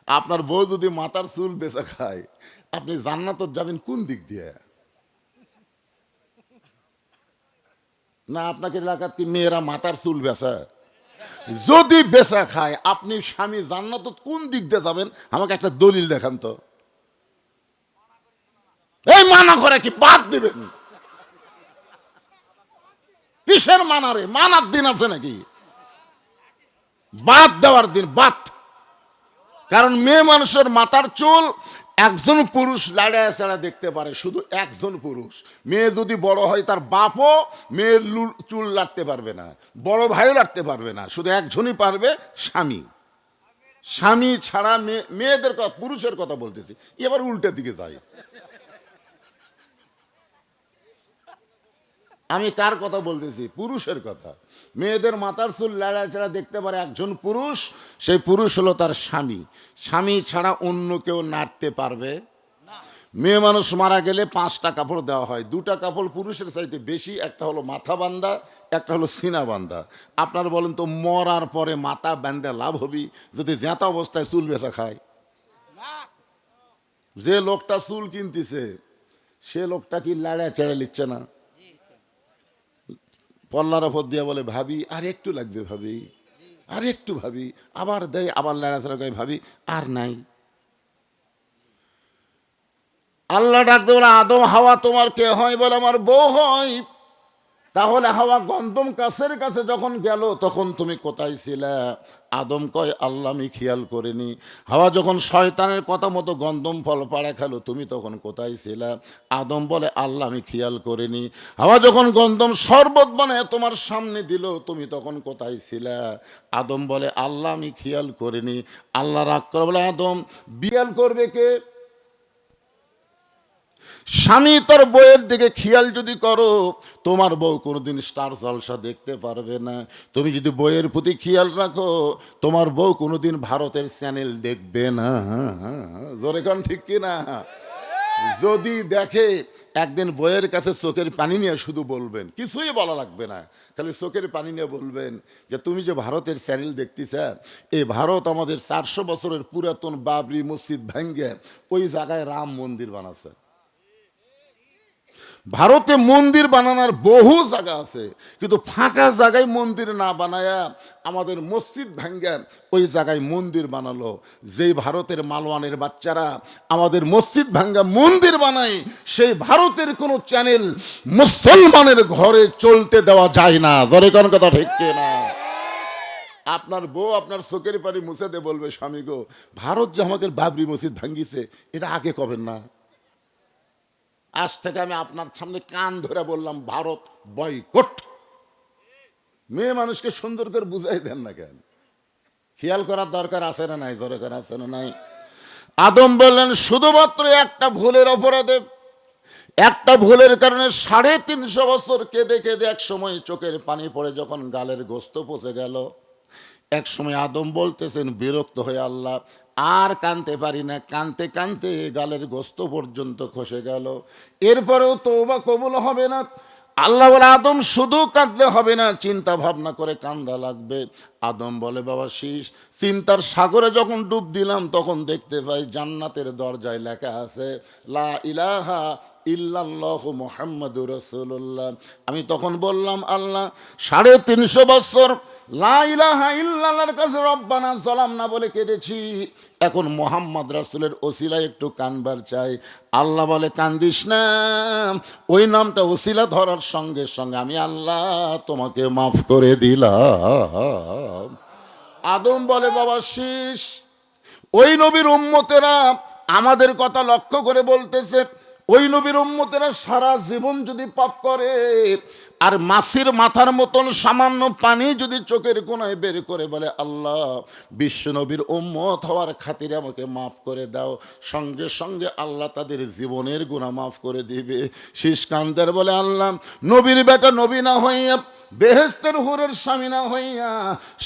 আপনার বউ যদি মাথার চুল বেচা খায়, আপনি জান্নাত যাবেন কোন দিক দিয়ে? না আপনাকে এলাকার কি মেয়েরা মাথার চুল বেচা? যদি বেচা খায়, আপনি স্বামী জান্নাত কোন দিক দিয়ে যাবেন? আমাকে একটা দলিল দেখান তো। এই মানা করে কি বাদ দিবেন? কিসের মানারে? মানার দিন আছে নাকি? বাদ দেওয়ার দিন বাদ। কারণ মেয়ে মানুষের মাথার চুল একজন পুরুষ লাড়ায় ছাড়া দেখতে পারে, শুধু একজন পুরুষ। মেয়ে যদি বড় হয়, তার বাপও মেয়ের চুল লাড়তে পারবে না, বড় ভাইও লাড়তে পারবে না, শুধু একজনই পারবে, স্বামী। স্বামী ছাড়া মেয়েদের কথা, পুরুষের কথা বলতেছি, এবার উল্টা দিকে যাই। আমি কার কথা বলতেছি? পুরুষের কথা। মেয়েদের মাথার চুল লাড়ায় ছাড়া দেখতে পারে একজন পুরুষ, সেই পুরুষ হলো তার স্বামী। স্বামী ছাড়া অন্য কেউ নাড়তে পারবে। মেয়ে মানুষ মারা গেলে 5টা কাপড় দেওয়া হয়, 2টা কাপড় পুরুষের চাইতে বেশি, একটা হলো মাথা বান্ধা, একটা হলো সিনা বান্ধা। আপনার বলেন তো, মরার পরে মাথা বান্ধা লাভ হবি যদি জ্যাঁতা অবস্থায় চুল বেচা খায়? যে লোকটা চুল কিনতেছে, সে লোকটা কি লাড়ায় চেড়ে নিচ্ছে না? পল্লার ওপর দিয়ে বলে, ভাবি আর একটু লাগবে, ভাবি আর একটু, ভাবি আবার দেয়, আবার লাড়াচাড়া করে, ভাবি আর নাই। আল্লাহ ডাকতে বলে, আদম হাওয়া তোমার কে হয়? বলে, আমার বউ হয়। তাহলে হাওয়া গন্ধম গাছের কাছে যখন গেল, তখন তুমি কোথায় ছিলে? আদম কয়, আল্লাহ আমি খেয়াল করিনি। হাওয়া যখন শয়তানের কথা মতো গন্ধম ফল পাড়া খেলো, তুমি তখন কোথায় ছিলে? আদম বলে, আল্লাহ আমি খেয়াল করিনি। হাওয়া যখন গন্ধম শরবত বানায় তোমার সামনে দিল, তুমি তখন কোথায় ছিলে? আদম বলে, আল্লাহ আমি খেয়াল করিনি। আল্লাহ রাগ করে বলে, আদম বিয়াল করবে কে? স্বামী তার বউয়ের দিকে খেয়াল যদি করো, তোমার বউ কোনোদিন স্টার জলসা দেখতে পারবে না। তুমি যদি বউয়ের প্রতি খেয়াল রাখো, তোমার বউ কোনোদিন ভারতের চ্যানেল দেখবে না। জোরে কোন ঠিক কিনা? যদি দেখে, একদিন বইয়ের কাছে চোখের পানি নিয়ে শুধু বলবেন, কিছুই বলা লাগবে না, খালি চোখের পানি নিয়ে বলবেন যে, তুমি যে ভারতের চ্যানেল দেখতেছ, এই ভারত আমাদের 400 বছরের পুরাতন বাবরি মসজিদ ভেঙ্গে ওই জায়গায় রাম মন্দির বানাচ্ছে। ভারতে মন্দির বানানোর বহু জায়গা আছে, কিন্তু ফাঁকা জায়গায় মন্দির না বানায়া আমাদের মসজিদ ভাঙ্গা ওই জায়গায় মন্দির বানালো। যেই ভারতের মালওয়ানের বাচ্চারা আমাদের মসজিদ ভাঙ্গা মন্দির বানায়, সেই ভারতের কোনো চ্যানেল মুসলমানের ঘরে চলতে দেওয়া যায় না। ধরে কোন কথা ঠিক না? আপনার বউ আপনার চোখের পানি মুছে দিয়ে বলবে, স্বামী গো, ভারত যে আমাদের বাবরি মসজিদ ভাঙ্গিছে, এটা আগে কবেন না? আজ থেকে আমি আপনার সামনে কান ধরে বললাম, ভারত বয়কট। মেয়ে মানুষকে সুন্দর করে বুঝাই দেন না কেন? খেয়াল করার দরকার আছে না নাই? দরকার আছে না নাই? আদম বললেন, শুধুমাত্র একটা ভুলের অপরাধে, একটা ভুলের কারণে 350 বছর কেঁদে কেঁদে এক সময় চোখের পানি পড়ে যখন গালের গোস্ত পচে গেল, এক সময় আদম বলতেছেন বিরক্ত হয়ে, আল্লাহ আর কানতে পারি না, কানতে কানতে গালের গোস্ত পর্যন্ত খসে গেল, এরপরেও তওবা কবুল হবে না। আল্লাহ বলে, আদম শুধু কাঁদলে হবে না, চিন্তা ভাবনা করে কান্দা লাগবে। আদম বলে, বাবা শীষ, চিন্তার সাগরে যখন ডুব দিলাম, তখন দেখতে পাই জান্নাতের দরজায় লেখা আছে, লা ইলাহা ইল্লাল্লাহু মুহাম্মাদুর রাসূলুল্লাহ। আমি তখন বললাম, আল্লাহ 350 বছর লা ইলাহা ইল্লাল্লাহর কাছে রব্বানা যালামনা বলে কেঁদেছি, এখন মুহাম্মদ রাসূলের ওসিলায় একটু কানবার চাই। আল্লাহ বলে, কান্দিস না, ওই নামটা ওসিলা ধরার সঙ্গে সঙ্গে আমি আল্লাহ তোমাকে মাফ করে দিলাম। আদম বলে, বাবা শীষ, ওই নবীর উম্মতেরা আমাদের কথা লক্ষ্য করে বলতেছে, ওই নবীর উম্মতেরা সারা জীবন যদি পাপ করে, আর মাছির মাথার মতন সামান্য পানি যদি চোখের কোনায় বের করে বলে, আল্লাহ বিশ্ব নবীর উম্মত হওয়ার খাতিরে আমাকে মাফ করে দাও, সঙ্গে সঙ্গে আল্লাহ তাদের জীবনের গুনাহ মাফ করে দিবে। শীষ কান্দের বলে, আল্লাহ নবীর বেটা নবী না হইয়া, বেহেশতের হুরের স্বামী না হইয়া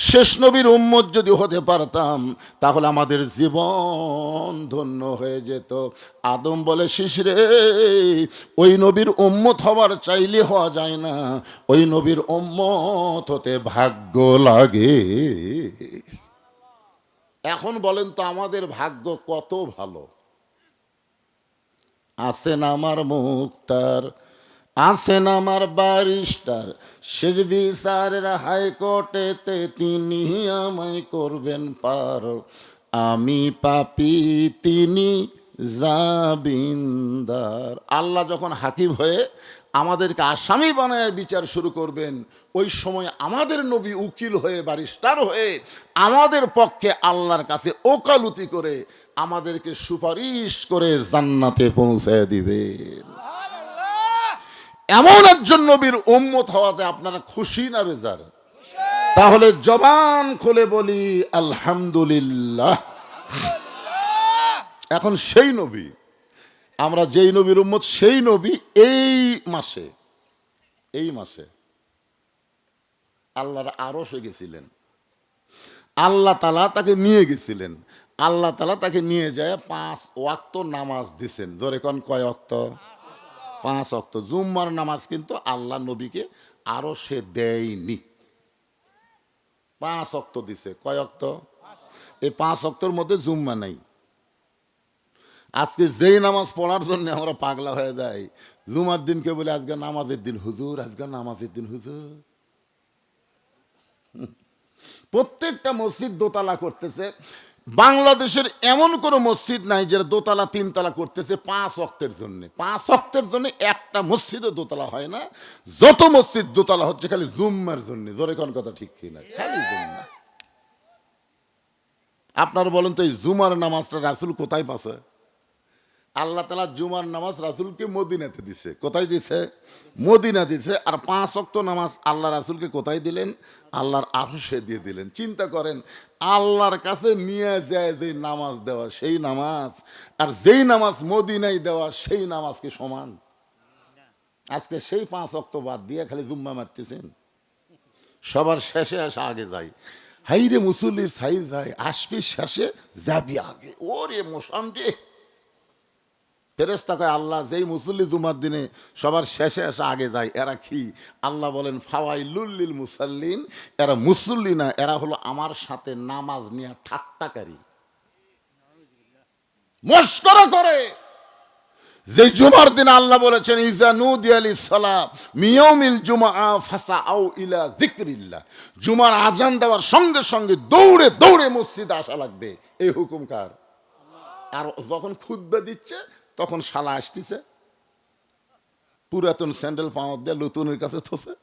শেষ নবীর উম্মত যদি হতে পারতাম, তাহলে আমাদের জীবন ধন্য হয়ে যেত। আদম বলে, শিশরে, ওই নবীর উম্মত হওয়ার চাইলে হওয়া যায় না, ওই নবীর উম্মত হতে ভাগ্য লাগে। এখন বলেন তো আমাদের ভাগ্য কত ভালো। আছেন আমার মুক্তার, আছেন আমার ব্যারিস্টার, শেষ বিচারের হাইকোর্টেতে তিনি আমায় করবেন পার। আমি পাপী, তিনি জামিনদার। আল্লাহ যখন হাকিম হয়ে আমাদেরকে আসামি বানায় বিচার শুরু করবেন, ওই সময় আমাদের নবী উকিল হয়ে, ব্যারিস্টার হয়ে আমাদের পক্ষে আল্লাহর কাছে ওকালতি করে আমাদেরকে সুপারিশ করে জান্নাতে পৌঁছায় দিবেন। এমন একজন নবীর উম্মত হওয়াতে আপনারা খুশি না বেজার? তাহলে জবান খুলে বলি আলহামদুলিল্লাহ। এখন সেই নবী, আমরা যেই নবীর উম্মত, সেই নবী এই মাসে আল্লাহর আরশে গেছিলেন। আল্লাহ তাআলা তাকে নিয়ে গেছিলেন। আল্লাহ তাআলা তাকে নিয়ে যায় 5 ওয়াক্ত নামাজ দিছেন। জোরে কোন কয় ওয়াক্ত? 5 ওয়াক্ত। জুম্মার নামাজ কিন্তু আল্লাহ নবীকে আরশে দেয়নি। 5 ওয়াক্ত দিছে। কয় ওয়াক্ত? এই 5 ওয়াক্তের মধ্যে জুম্মা নাই। আজকে যেই নামাজ পড়ার জন্য আমরা পাগলা হয়ে যাই, জুমার দিনকে বলে আজকে নামাজের দিন হুজুর, আজকে নামাজের দিন হুজুর। প্রত্যেকটা মসজিদ দোতলা করতেছে। বাংলাদেশের এমন কোনো মসজিদ নাই যেটা দোতলা 3 তলা করতেছে 5 ওয়াক্তের জন্য। 5 ওয়াক্তের জন্য একটা মসজিদও দোতলা হয় না। যত মসজিদ দোতলা হচ্ছে খালি জুম্মার জন্য। জোরে কোন কথা ঠিক কিনা? খালি জুম্মা। আপনারা বলেন তো এই জুমার নামাজটা রাসূল কোথায় পাছে? আল্লাহ তাআলা জুমার নামাজ রাসূলকে মদিনাতে দিছে। কোথায় দিছে? মদিনা দিছে। আর 5 ওয়াক্ত নামাজ আল্লাহ রাসূলকে কোথায় দিলেন? আল্লাহর আরশে দিয়ে দিলেন। চিন্তা করেন, আল্লাহর কাছে নিয়ে যায় যে নামাজ দেওয়া সেই নামাজ, আর যেই নামাজ মদিনায় দেওয়া সেই নামাজ কি সমান? আজকে সেই 5 ওয়াক্ত বাদ দিয়ে খালি জুম্মা মারতেছেন। সবার শেষে আসা আগে যায়। হাইরে মুসল্লির সাইজ ভাই, আসবি শেষে যাবি আগে। ওরে মোশান্তি। ফেরেশতা কয় আল্লাহ যেই মুসল্লি জুমার দিনে সবার শেষে এসে আগে যায় এরা কি? আল্লাহ বলেন ফাওয়াইলুল লিল মুসাল্লিন, এরা মুসল্লি না, এরা হলো আমার সাথে নামাজ নিয়ে ঠাট্টাকারী, মস্করা করে। যে জুমার দিন আল্লাহ বলেছেন ইজা নুদিয়া লিস-সালাহ মিয়াউমিল জুমআ ফাসাউ ইলা যিকরিল্লাহ, জুমার আজান দেওয়ার সঙ্গে সঙ্গে দৌড়ে দৌড়ে মসজিদে আসা লাগবে। এই হুকুম কার? আর যখন খুতবা দিচ্ছে তখন শালা আসতেছে পুরাতন স্যান্ডেল পাওয়ার দিয়ে নতুনের কাছে থসে।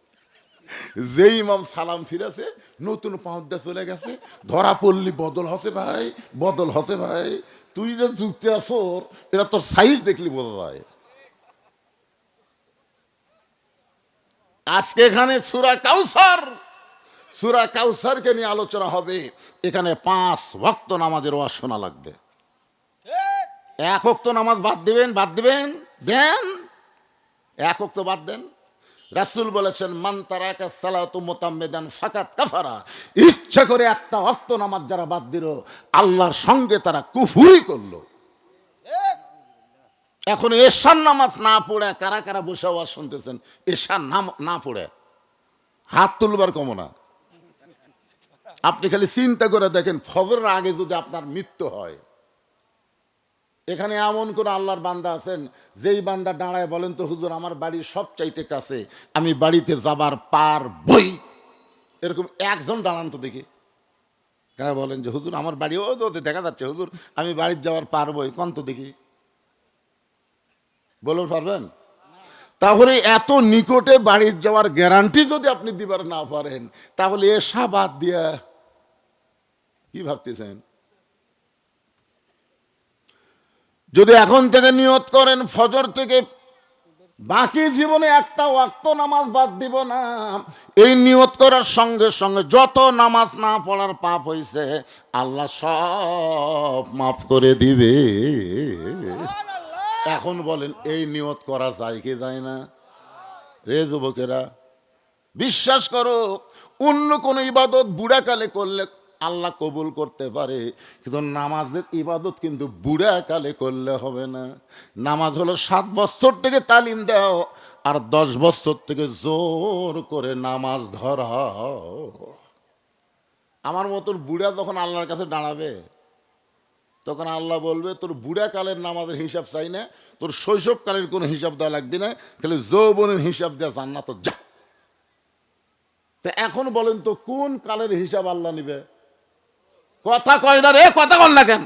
যেই ইমাম সালাম ফিরেছে নতুন পাওয়ার দিয়ে চলে গেছে। ধরা পড়লি বদল হসে ভাই, বদল হসে ভাই। তুই যে যুক্তি আসর, এরা তোর সাইজ দেখলি বোঝা যায়। আজকে এখানে সূরা কাউসারকে নিয়ে আলোচনা হবে। এখানে 5 ওয়াক্ত নামাজের ওয়াজ শোনা লাগবে। 1 ওয়াক্ত নামাজ বাদ দিবেন দেন, 1 ওয়াক্ত বাদ দেন। রাসূল বলেছেন মান তারাকা সালাতু মুতাম্মিদান ফাকাত কাফারা, ইচ্ছা করে একটা ওয়াক্ত নামাজ যারা বাদ দিল আল্লাহর সঙ্গে তারা কুফরি করলো। এখন এশার নামাজ না পড়ে কারা কারা বসে আওয়াজ শুনতেছেন? এশার নাম না পড়ে হাত তুলবার কম না। আপনি খালি চিন্তা করে দেখেন, ফজরের আগে যদি আপনার মৃত্যু হয়, এখানে এমন কোন আল্লাহর বান্দা আছেন যেই বান্দা দাঁড়ায় বলেন তো হুজুর আমার বাড়ি সব চাইতে কাছে, আমি বাড়িতে যাবার পারবই? এরকম একজন দাঁড়ান তো দেখি। কারা বলেন যে হুজুর আমার বাড়ি ও দেখা যাচ্ছে, হুজুর আমি বাড়িতে যাওয়ার পারবই, কোন তো দেখি, বলতে পারবেন? তাহলে এত নিকটে বাড়ির যাওয়ার গ্যারান্টি যদি আপনি দিবার না পারেন, তাহলে এশা বাদ দিয়া কি ভাবতেছেন? যদি এখন থেকে নিয়ত করেন ফজর থেকে বাকি জীবনে একটা ওয়াক্ত নামাজ বাদ দিব না, এই নিয়ত করার সঙ্গে সঙ্গে যত নামাজ না পড়ার পাপ হয়েছে আল্লাহ সব মাফ করে দিবে। এখন বলেন এই নিয়ত করা যায় কি যায় না? রে যুবকেরা, বিশ্বাস করো অন্য কোনো ইবাদত বুড়াকালে করলে আল্লাহ কবুল করতে পারে, কিন্তু নামাজের ইবাদত কিন্তু বুড়াকালে করলে হবে না। নামাজ হলো 7 বছর থেকে তালিম দাও আর 10 বছর থেকে জোর করে নামাজ ধরাও। আমার মতন বুড়া যখন আল্লাহর কাছে দাঁড়াবে, তখন আল্লাহ বলবে তোর বুড়া কালের নামাজের হিসাব চাই না, তোর শৈশবকালের কোনো হিসাব দেওয়া লাগবে না, খালি যৌবনের হিসাব দেওয়া জান্নাত যা। তা এখন বলেন তো কোন কালের হিসাব আল্লাহ নিবে? কথা কয় না রে, কথা কন না কেন?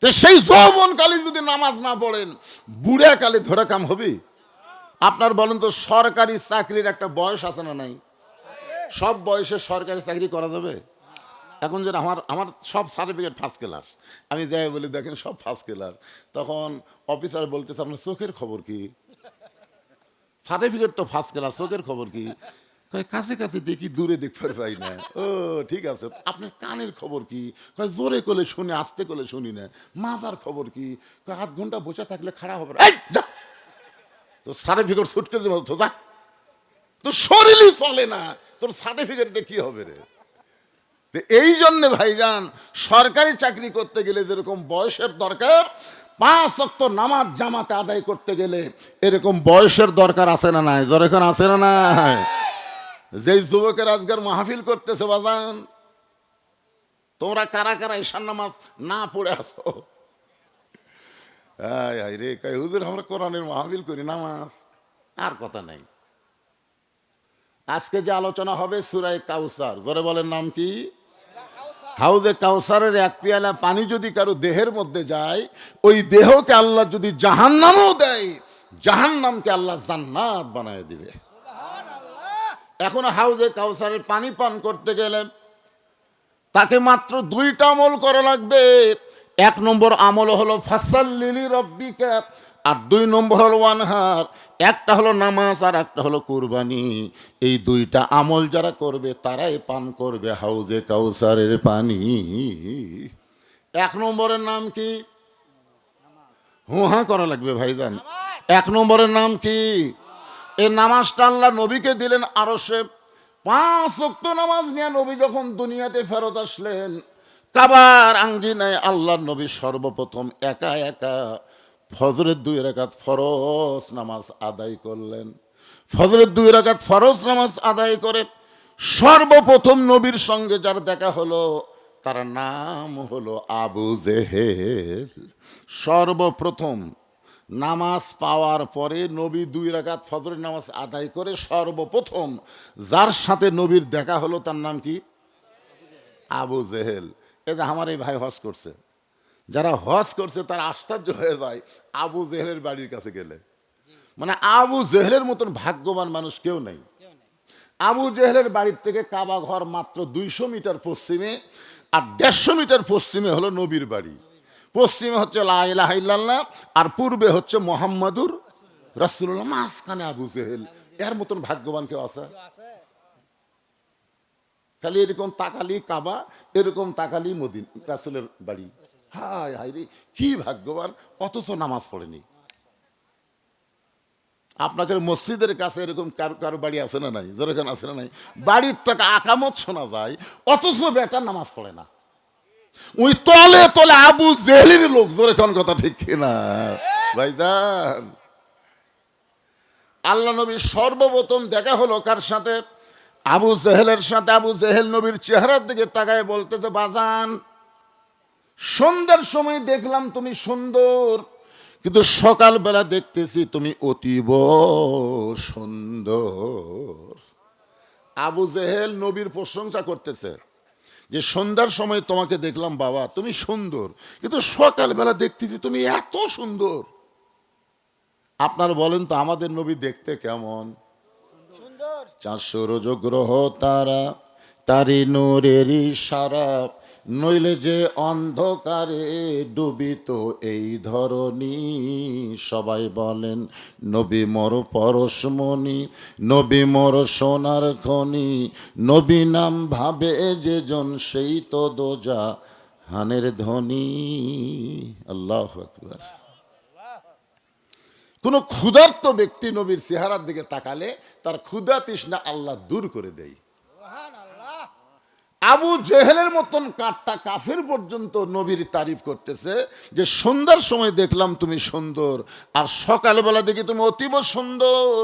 তো সেই যৌবন কালে যদি নামাজ না পড়েন, বুড়া কালে ধরে কাম হবে? আপনার বলেন তো সরকারি চাকরির একটা বয়স আছে না নাই? সব বয়সে সরকারি চাকরি করা যাবে? এখন যেটা আমার সব সার্টিফিকেট ফার্স্ট ক্লাস, আমি যাই বলি দেখেন সব ফার্স্ট ক্লাস, তখন অফিসার বলতেছে আপনার চোখের খবর কি? সার্টিফিকেট তো ফার্স্ট ক্লাস, চোখের খবর কি? কাছে কাছে দেখি, দূরে দেখতে পাই না। ও ঠিক আছে, আপনার কানের খবর কি? জোরে করলে শুনি, আস্তে করলে শুনি না। মাথার খবর কি? 8 ঘন্টা বসে থাকলে খাড়া হবে। তো সার্টিফিকেট ছুটকে দেবো তো, যা তো শরীরই চলে না, তোর সার্টিফিকেট দিয়ে কি হবে রে? তো এই জন্যে ভাইজান সরকারি চাকরি করতে গেলে যেরকম বয়সের দরকার, 5 ওয়াক্ত নামাজ জামাতে আদায় করতে গেলে এরকম বয়সের দরকার আছে না নাই? দরকার আছে না নাই? যেই যুবকের আজকের মাহফিল করতেছে বাজান, তোমরা কারা কারা ঈশান নামাজ না পড়ে আসো? রে কই হুজুর আমরা কোরআনের মাহফিল করি, নামাজ আর কথা নাই। আজকে যে আলোচনা হবে সূরা কাউসার, জোরে বলেন নাম কি? হাউজে কাউসারের এক পেয়ালা পানি যদি কারো দেহের মধ্যে যায়, ওই দেহকে আল্লাহ যদি জাহান্নামও দেয়, জাহান্নামকে আল্লাহ জান্নাত বানায় দিবে। এখন হাউজে কাউসারের পানি পান করতে গেলে তাকে মাত্র 2টা আমল করা লাগবে। 1 নম্বর আমল হলো ফাসাল্লিলি রব্বিকা, আর 2 নম্বর হলো ওয়ানহার। একটা হলো নামাজ আর একটা হলো কুরবানি। এই 2টা আমল যারা করবে তারাই পান করবে হাউজে কাউসারের পানি। 1 নম্বরের নাম কি? হুহা করা লাগবে ভাইজান। 1 নম্বরের নাম কি? এই নামাজটা আল্লাহ নবীকে দিলেন আরশে। 5 ওয়াক্ত নামাজ নিয়ে নবী যখন দুনিয়াতে ফেরত আসলেন, কাবার আঙ্গিনায় আল্লাহর নবী সর্বপ্রথম একা একা ফজরের 2 রাকাত ফরজ নামাজ আদায় করলেন। ফজরের 2 রাকাত ফরজ নামাজ আদায় করে সর্বপ্রথম নবীর সঙ্গে যার দেখা হলো তার নাম হলো আবু জেহেল। সর্বপ্রথম নামাজ পাওয়ার পরে নবী 2 রাকাত ফজরের নামাজ আদায় করে সর্বপ্রথম যার সাথে নবীর দেখা হলো তার নাম কি? আবু জেহেল। এই যে আমার এই ভাই হজ করছে, যারা হজ করছে তারা আশ্চর্য হয়ে যায় আবু জেহেলের বাড়ির কাছে গেলে। মানে আবু জেহেলের মতন ভাগ্যবান মানুষ কেউ নেই। আবু জেহেলের বাড়ির থেকে কাবা ঘর মাত্র 200 মিটার পশ্চিমে, আর 150 মিটার পশ্চিমে হলো নবীর বাড়ি। পশ্চিমে হচ্ছে লা ইলাহা ইল্লাল্লাহ, আর পূর্বে হচ্ছে মুহাম্মাদুর রাসূলুল্লাহ। মাঝখানে আবু জেহেল। এর মতন ভাগ্যবান কেউ আছে? খালি এরকম তাকালি কাবা, এরকম তাকালি মদিনা রাসূলের বাড়ি। হায় হায় রে, কি ভাগ্যবান, অথচ নামাজ পড়েনি। আপনাদের মসজিদের কাছে এরকম কারো বাড়ি আছে না নাই? যেরকম আছে না নাই? বাড়ির থেকে আকামত শোনা যায়, অথচ বেটা নামাজ পড়ে না। ওই তলে তলে আবু জেহেলের লোক, যেরকম কথা ঠিক কিনা ভাইজান? আল্লাহ নবী সর্বপ্রথম দেখা হলো কার সাথে? আবু জেহেলের সাথে। আবু জেহেল নবীর চেহারার দিকে তাকায় বলতেছে, বাজান সন্ধ্যার সময় দেখলাম তুমি সুন্দর, কিন্তু সকালবেলা দেখতেছি তুমি অতীব সুন্দর। আবু জেহেল নবীর প্রশংসা করতেছে যে সন্ধ্যার সময় তোমাকে দেখলাম বাবা তুমি সুন্দর, কিন্তু সকালবেলা দেখতেছি তুমি এত সুন্দর। আপনার বলেন তো আমাদের নবী দেখতে কেমন? 400 গ্রহ তারা, তারি নূরের ইশারা, নইলে যে অন্ধকারে ডুবিত এই ধরনী। সবাই বলেন নবী মোর পরশমণি, নবী মোর সোনার খনি, নবী নাম ভাবে যে জন সেই তো দোজা হানের ধ্বনি। আল্লাহু আকবার। কোন ক্ষুধার্ত ব্যক্তি নবীর চেহারার দিকে তাকালে তার ক্ষুধা তৃষ্ণা আল্লাহ দূর করে দেয়। আবু জেহেলের মতন কাঠটা কাফের পর্যন্ত নবীর তারিফ করতেছে যে সন্ধ্যার সময় দেখলাম তুমি সুন্দর, আর সকালবেলা দেখি তুমি অতীব সুন্দর।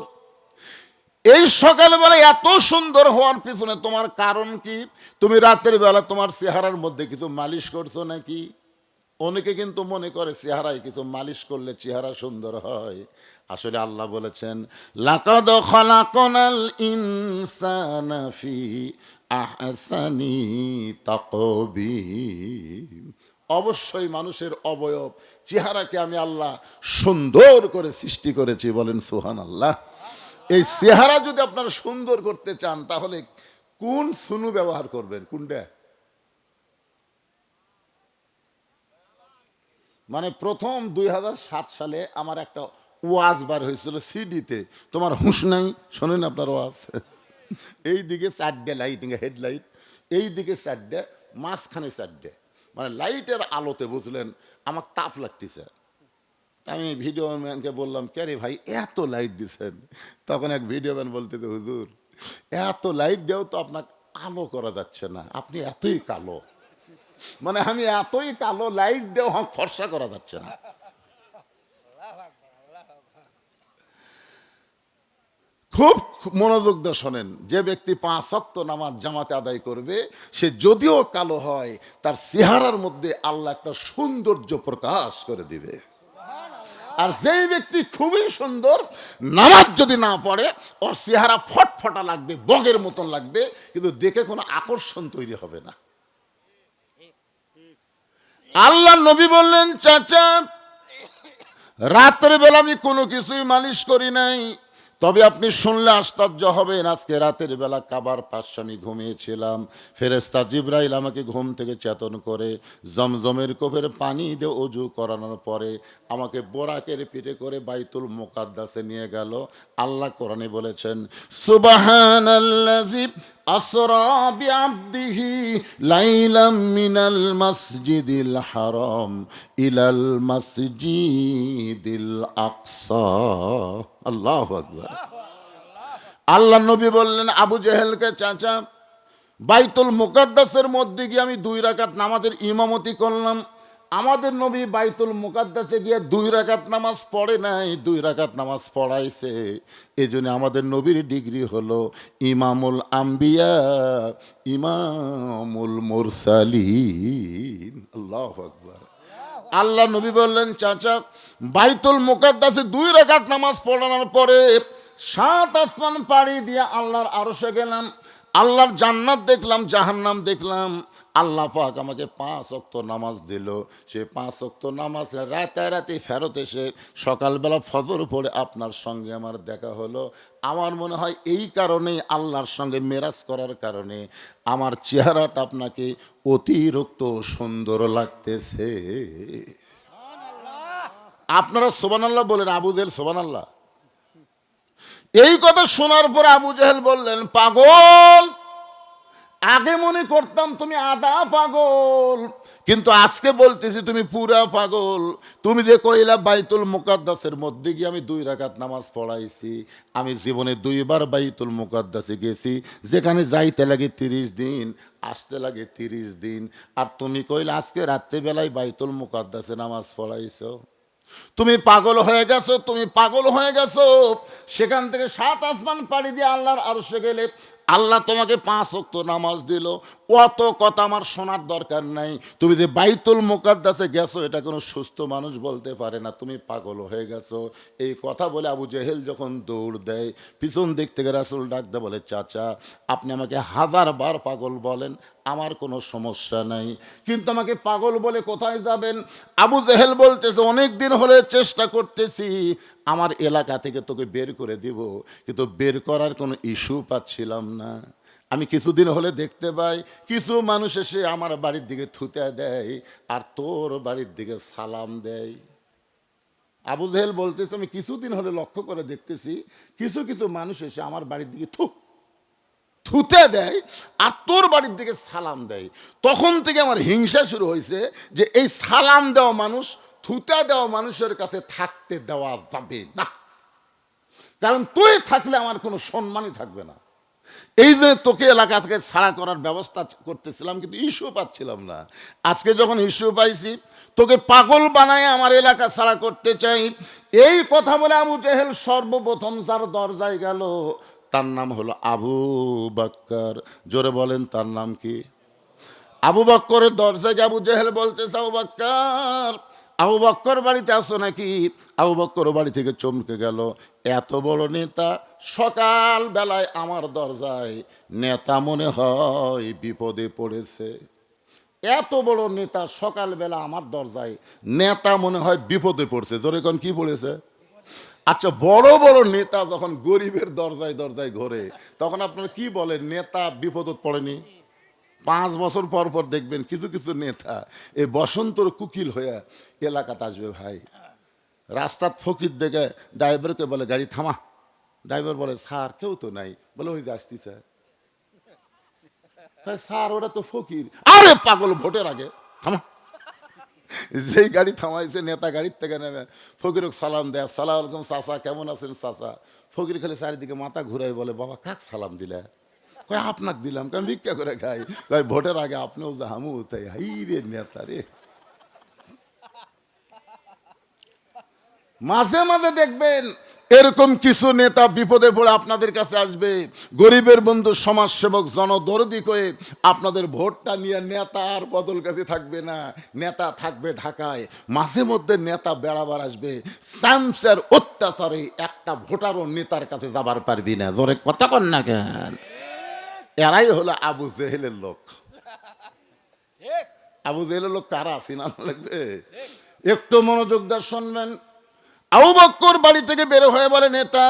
এই সকালবেলা এত সুন্দর হওয়ার পিছনে তোমার কারণ কি? তুমি রাতের বেলা তোমার চেহারার মধ্যে কিছু মালিশ করছো নাকি? অনেকে কিন্তু মনে করে চেহারায় কিছু মালিশ করলে চেহারা সুন্দর হয়। আসলে আল্লাহ বলেছেন, লাকাদ খালাকনাল ইনসানা ফি আহসানি তাকবীম। অবশ্যই মানুষের অবয়ব চেহারাকে আমি আল্লাহ সুন্দর করে সৃষ্টি করেছি, বলেন সুবহানাল্লাহ। এই চেহারা যদি আপনারা সুন্দর করতে চান তাহলে কোন সুনু ব্যবহার করবেন? কোনটা? মানে প্রথম 2007 সালে আমার একটা ওয়াজ বার হয়েছিল সিডিতে, তোমার হুঁশ নাই, শোনেন আপনার ওয়াজ। এই দিকে 4টে লাইট, হেডলাইট, এই দিকে 4টে, মাঝখানে 4টে, মানে লাইটের আলোতে বুঝলেন আমার তাপ লাগতেছে। আমি ভিডিও ম্যানকে বললাম, কে রে ভাই এত লাইট দিছেন? তখন এক ভিডিও ম্যান বলতেছে, হুজুর এত লাইট দেও তো আপনাকে আলো করা যাচ্ছে না, আপনি এতই কালো। মানে আমি এতই কালো, লাইট দেও ফর্সা করা যাচ্ছে না। খুব মনোযোগ দিয়ে শোনেন, যে ব্যক্তি 5 ওয়াক্ত নামাজ জামাতে আদায় করবে সে যদিও কালো হয় তার চেহারার মধ্যে আল্লাহ একটা সৌন্দর্য প্রকাশ করে দিবে। আর যেই ব্যক্তি খুবই সুন্দর, নামাজ যদি না পড়ে ওর চেহারা ফটফটা লাগবে, বগের মতন লাগবে, কিন্তু দেখে কোনো আকর্ষণ তৈরি হবে না। আল্লাহ নবী বললেন, চাচা রাতের বেলা আমি কোনো কিছুই মালিশ করি নাই, তবে আপনি শুনলে আশ্চর্য হবেন, আজকে রাতের বেলা কাবার পাশে আমি ঘুমিয়েছিলাম, ফেরেশতা জিবরাইল আমাকে ঘুম থেকে চেতন করে জমজমের কোপের পানি দিয়ে অজু করানোর পরে আমাকে বোরাকের পিঠে করে বাইতুল মুকাদ্দাসে নিয়ে গেল। আল্লাহ কোরআনে বলেছেন, সুবহানাল্লাযী আসরা বিআবদিহি লাইলাম মিনাল মাসজিদিল হারাম ইলাল মাসজিদিল আকসা। আল্লাহু আকবার। আল্লাহ নবী বললেন আবু জেহেলকে, চাচা বাইতুল মুকাদ্দাসের মধ্যে গিয়ে আমি 2 রাকাত নামাজের ইমামতি করলাম। আমাদের নবী বাইতুল মুকাদ্দাসে গিয়ে 2 রাকাত নামাজ পড়ে নাই, 2 রাকাত নামাজ পড়াইছে। এই জন্য আমাদের নবীর ডিগ্রি হলো ইমামুল আম্বিয়া, ইমামুল মুরসালিন। আল্লাহু আকবার। আল্লাহ নবী বললেন, চাচা বাইতুল মুকাদ্দাসে 2 রাকাত নামাজ পড়ানোর পরে 7 আসমান পাড়ি দিয়ে আল্লাহর আরশে গেলাম, আল্লাহর জান্নাত দেখলাম, জাহান্নাম দেখলাম। আল্লাহ পাক আমাকে 5 ওয়াক্ত নামাজ দিল। সে 5 ওয়াক্ত নামাজ রাতে ফেরত এসে সকালবেলা ফজর পড়ে আপনার সঙ্গে আমার দেখা হলো। আমার মনে হয় এই কারণেই আল্লাহর সঙ্গে মেরাজ করার কারণে আমার চেহারাটা আপনাকে অতিরিক্ত সুন্দর লাগতেছে। আপনারা সুবহানাল্লাহ বলেন, আবু জেহেল সুবহানাল্লাহ। এই কথা শোনার পর আবু জেহেল বললেন, পাগল, আগে মনে করতাম তুমি আধা পাগল, কিন্তু আজকে বলতেছি তুমি পুরা পাগল। তুমি যে কইলা বাইতুল মুকাদ্দাসের মধ্যে গিয়ে আমি 2 রাকাত নামাজ পড়াইছি, আমি জীবনে 2 বার বাইতুল মুকাদ্দাসে গেছি, যেখানে যাইতে লাগে 30 দিন, আসতে লাগে 30 দিন। আর তুমি কইলা আজকে রাত্রেবেলায় বাইতুল মুকাদ্দাসে নামাজ পড়াইছো। তুমি পাগল হয়ে গেছো, তুমি পাগল হয়ে গেছো। সেখান থেকে 7 আসমান পাড়ি দিয়ে আল্লাহর আরশে গেলে আল্লাহ তোমাকে 5 ওয়াক্ত নামাজ দিল। অত কথা আমার শোনার দরকার নাই। তুমি যে বাইতুল মুকাদ্দাসে গেছো এটা কোনো সুস্থ মানুষ বলতে পারে না, তুমি পাগল হয়ে গেছো। এই কথা বলে আবু জেহেল যখন দৌড় দেয়, পিছন দিক থেকে রাসূল ডাক দেয়, বলে, চাচা আপনি আমাকে 1000 বার পাগল বলেন, আমার কোনো সমস্যা নাই, কিন্তু আমাকে পাগল বলে কোথায় যাবেন? আবু জেহেল বলতেছে, অনেক দিন হলে চেষ্টা করতেছি আমার এলাকা থেকে তোকে বের করে দিব, কিন্তু বের করার কোনো ইস্যু পাচ্ছিলাম না। আমি কিছুদিন হলে দেখতে পাই কিছু মানুষ এসে আমার বাড়ির দিকে থুতে দেয় আর তোর বাড়ির দিকে সালাম দেয়। আবু জেহেল বলতেছে, আমি কিছুদিন হলে লক্ষ্য করে দেখতেছি কিছু কিছু মানুষ এসে আমার বাড়ির দিকে থুতে দেয় আর তোর বাড়ির দিকে সালাম দেয়। তখন থেকে আমার হিংসা শুরু হয়েছে যে এই সালাম দেওয়া মানুষ, থুতে দেওয়া মানুষের কাছে থাকতে দেওয়া যাবে না, কারণ তুই থাকলে আমার কোনো সম্মানই থাকবে না। এই যে তোকে এলাকা থেকে ছাড়া করার ব্যবস্থা করতেছিলাম, কিন্তু ইস্যু পাচ্ছিলাম না। আজকে যখন ইস্যু পাইছি তোকে পাগল বানায় আমার এলাকা ছাড়া করতে চাই। এই কথা বলে আবু জেহেল সর্বপ্রথম যার দরজায় গেল তার নাম হলো আবু বকর। জোরে বলেন তার নাম কি? আবু বক্করের দরজায় আবু জেহেল বলতেছে, আবু বক্কর, আবু বক্কর বাড়িতে আসো নাকি? আবু বক্কর বাড়ি থেকে চমকে গেল, এত বড় নেতা সকাল বেলায় আমার দরজায়, নেতা মনে হয় বিপদে পড়েছে। এত বড় নেতা সকালবেলা আমার দরজায়, নেতা মনে হয় বিপদে পড়ছে। জোরে কোন কি পড়েছে? আচ্ছা, বড় বড় নেতা যখন গরিবের দরজায় দরজায় ঘোরে, তখন আপনারা কি বলেন, নেতা বিপদত পড়েনি? 5 বছর পর পর দেখবেন কিছু কিছু নেতা এই বসন্তর কুকিল হয়ে এলাকাতে আসবে ভাই। রাস্তার ফকির দেখে ড্রাইভারকে বলে, গাড়ি থামা। ড্রাইভার বলে, স্যার কেউ তো নাই। বলে, ওই যে আসতেছে। স্যার ওরা তো ফকির। আরে পাগল, ভোটের আগে থামা। যেই গাড়ি থামাইছে, নেতা গাড়ির থেকে নেমে ফকিরকে সালাম দেয়, সালাম আলাইকুম চাচা, কেমন আছেন চাচা? ফকির খালি চারিদিকে মাথা ঘুরাই বলে, বাবা কাক সালাম দিলে? কয়, আপনাকে দিলাম, কেন ভিক্ষা করে খাই। কয়, ভোটের আগে আপনিও যা হামু তাই। হাই রে নেতা রে। মাঝে মাঝে দেখবেন এরকম কিছু নেতা বিপদে পড়ে আপনাদের কাছে আসবে, গরিবের বন্ধু, সমাজসেবক, জনদরদি করে আপনাদের ভোটটা নিয়ে। নেতা আর বদল কাছে থাকবে না, নেতা থাকবে ঢাকায়। মাঝে মধ্যে নেতা বেড়াবার আসবে, স্যামসের অত্যাচারে একটা ভোটারও নেতার কাছে যাবার পারবি না। জোরে কথা কন না কেন? এরাই হলো আবু জেহেলের লোক। আবু জেহেলের লোক কারা চিনা লাগবে? একটু মনোযোগ দিয়ে শুনবেন। আবু বক্কর বাড়ি থেকে বের হয়ে বলে, নেতা